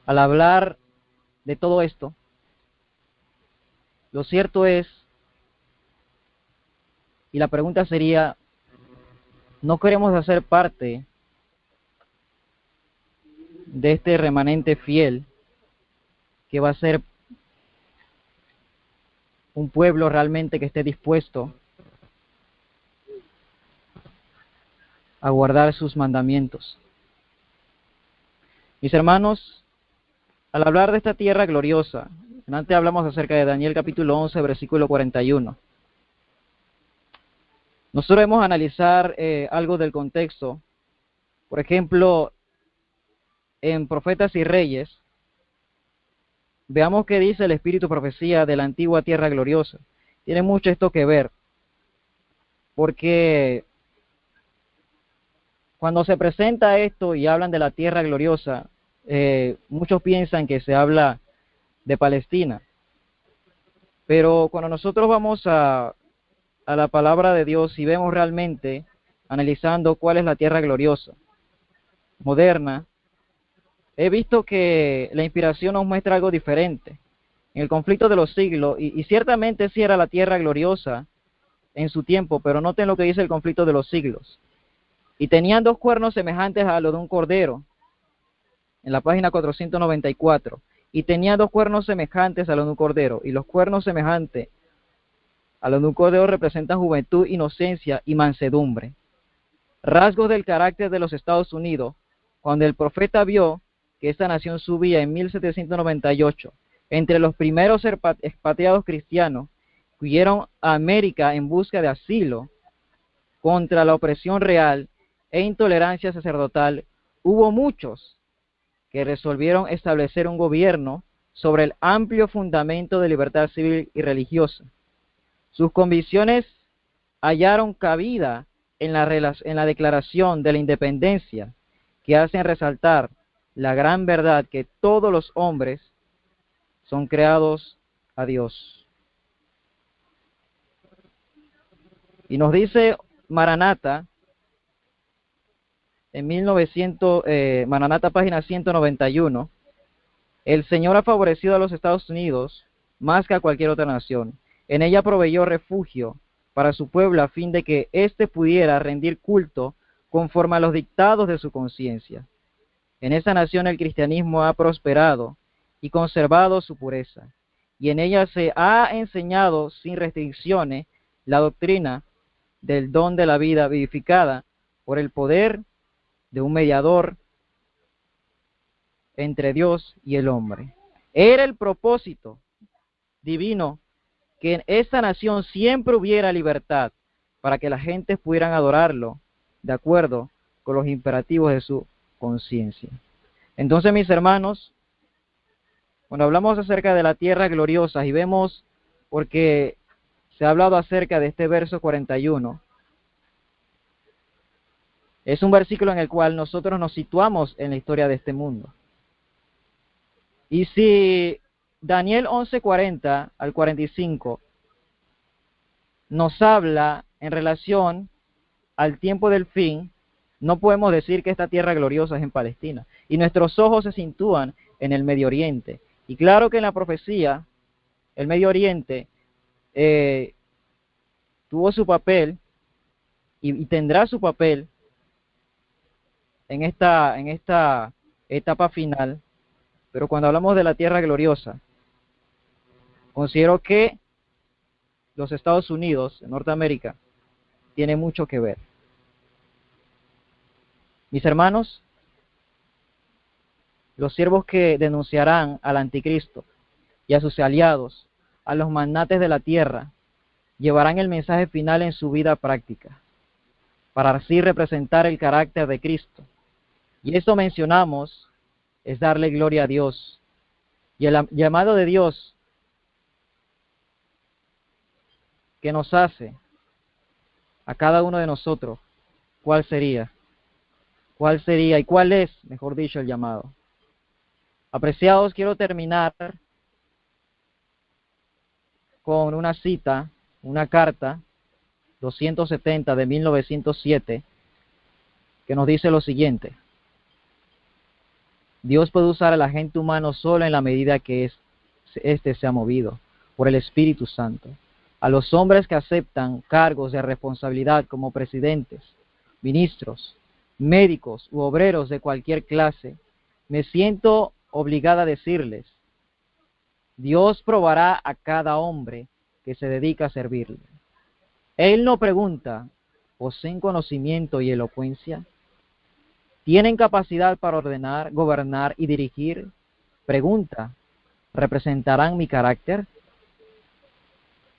al hablar de todo esto, lo cierto es, y la pregunta sería, ¿no queremos hacer parte de este remanente fiel que va a ser un pueblo realmente que esté dispuesto a guardar sus mandamientos? Mis hermanos, al hablar de esta tierra gloriosa, antes hablamos acerca de Daniel capítulo 11, versículo 41. Nosotros debemos analizar algo del contexto. Por ejemplo, en Profetas y Reyes, veamos qué dice el espíritu profecía de la antigua tierra gloriosa. Tiene mucho esto que ver, porque cuando se presenta esto y hablan de la tierra gloriosa, muchos piensan que se habla de Palestina. Pero cuando nosotros vamos a la palabra de Dios y vemos realmente, analizando cuál es la tierra gloriosa, moderna, he visto que la inspiración nos muestra algo diferente. En el conflicto de los siglos, y ciertamente sí era la tierra gloriosa en su tiempo, pero noten lo que dice el conflicto de los siglos. Y tenían dos cuernos semejantes a los de un cordero, en la página 494. Y tenía dos cuernos semejantes a los de un cordero, y los cuernos semejantes a los de un cordero representan juventud, inocencia y mansedumbre. Rasgos del carácter de los Estados Unidos, cuando el profeta vio que esta nación subía en 1798 entre los primeros expatriados cristianos que huyeron a América en busca de asilo contra la opresión real e intolerancia sacerdotal, hubo muchos que resolvieron establecer un gobierno sobre el amplio fundamento de libertad civil y religiosa. Sus convicciones hallaron cabida en la declaración de la independencia, que hacen resaltar la gran verdad que todos los hombres son creados a Dios. Y nos dice Maranata, en Maranata página 191, el Señor ha favorecido a los Estados Unidos más que a cualquier otra nación. En ella proveyó refugio para su pueblo a fin de que éste pudiera rendir culto conforme a los dictados de su conciencia. En esa nación el cristianismo ha prosperado y conservado su pureza, y en ella se ha enseñado sin restricciones la doctrina del don de la vida vivificada por el poder de un mediador entre Dios y el hombre. Era el propósito divino que en esta nación siempre hubiera libertad para que las gentes pudieran adorarlo de acuerdo con los imperativos de su conciencia. Entonces, mis hermanos, Cuando hablamos acerca de la tierra gloriosa y vemos, porque se ha hablado acerca de este verso 41, es un versículo en el cual nosotros nos situamos en la historia de este mundo. Y si Daniel 11:40 al 45 nos habla en relación al tiempo del fin, no podemos decir que esta tierra gloriosa es en Palestina. Y nuestros ojos se sitúan en el Medio Oriente. Y claro que en la profecía, el Medio Oriente tuvo su papel y tendrá su papel en esta etapa final. Pero cuando hablamos de la tierra gloriosa, considero que los Estados Unidos, en Norteamérica, tiene mucho que ver. Mis hermanos, los siervos que denunciarán al anticristo y a sus aliados, a los magnates de la tierra, llevarán el mensaje final en su vida práctica, para así representar el carácter de Cristo. Y eso mencionamos, es darle gloria a Dios. Y el llamado de Dios que nos hace a cada uno de nosotros, ¿cuál sería? ¿Cuál sería y cuál es, mejor dicho, el llamado? Apreciados, quiero terminar con una cita, una carta 270 de 1907, que nos dice lo siguiente: Dios puede usar al agente humano solo en la medida que éste se ha movido por el Espíritu Santo. A los hombres que aceptan cargos de responsabilidad como presidentes, ministros, médicos u obreros de cualquier clase, me siento obligada a decirles: Dios probará a cada hombre que se dedica a servirle. Él no pregunta: ¿poseen conocimiento y elocuencia? ¿Tienen capacidad para ordenar, gobernar y dirigir? Pregunta: ¿representarán mi carácter?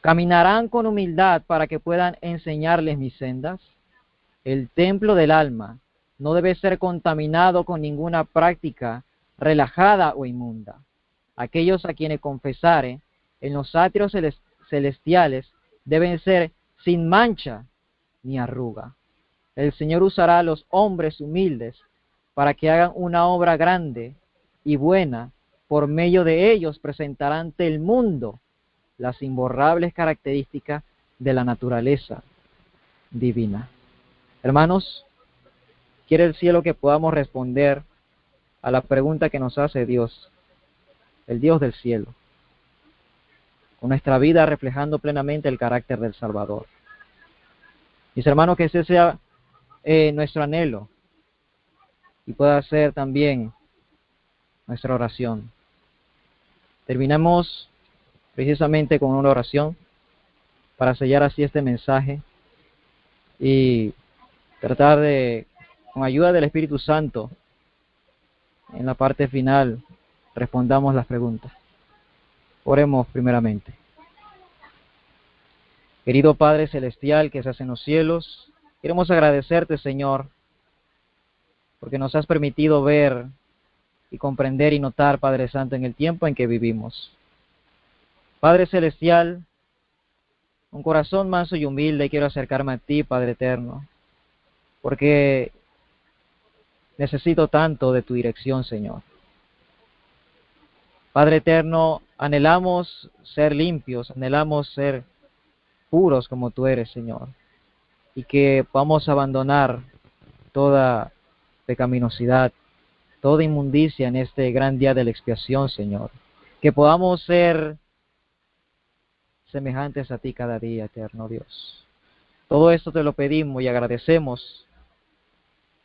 ¿Caminarán con humildad para que puedan enseñarles mis sendas? El templo del alma no debe ser contaminado con ninguna práctica relajada o inmunda. Aquellos a quienes confesare en los atrios celestiales deben ser sin mancha ni arruga. El Señor usará a los hombres humildes para que hagan una obra grande y buena. Por medio de ellos presentará ante el mundo las imborrables características de la naturaleza divina. Hermanos, quiere el cielo que podamos responder a la pregunta que nos hace Dios, el Dios del cielo, con nuestra vida reflejando plenamente el carácter del Salvador. Mis hermanos, que ese sea nuestro anhelo y pueda ser también nuestra oración. Terminamos precisamente con una oración para sellar así este mensaje y tratar de, con ayuda del Espíritu Santo, en la parte final respondamos las preguntas. Oremos primeramente. Querido Padre Celestial que estás en los cielos, queremos agradecerte, Señor, porque nos has permitido ver y comprender y notar, Padre Santo, en el tiempo en que vivimos. Padre Celestial, un corazón manso y humilde quiero acercarme a ti, Padre Eterno, porque necesito tanto de tu dirección, Señor. Padre Eterno, anhelamos ser limpios, anhelamos ser puros como tú eres, Señor, y que podamos abandonar toda pecaminosidad, toda inmundicia en este gran día de la expiación, Señor, que podamos ser semejantes a ti cada día, eterno Dios. Todo esto te lo pedimos y agradecemos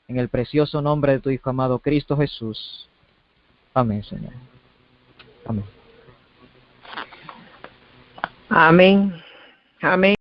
en el precioso nombre de tu Hijo amado Cristo Jesús. Amén, Señor. Amén. Amén. Amén.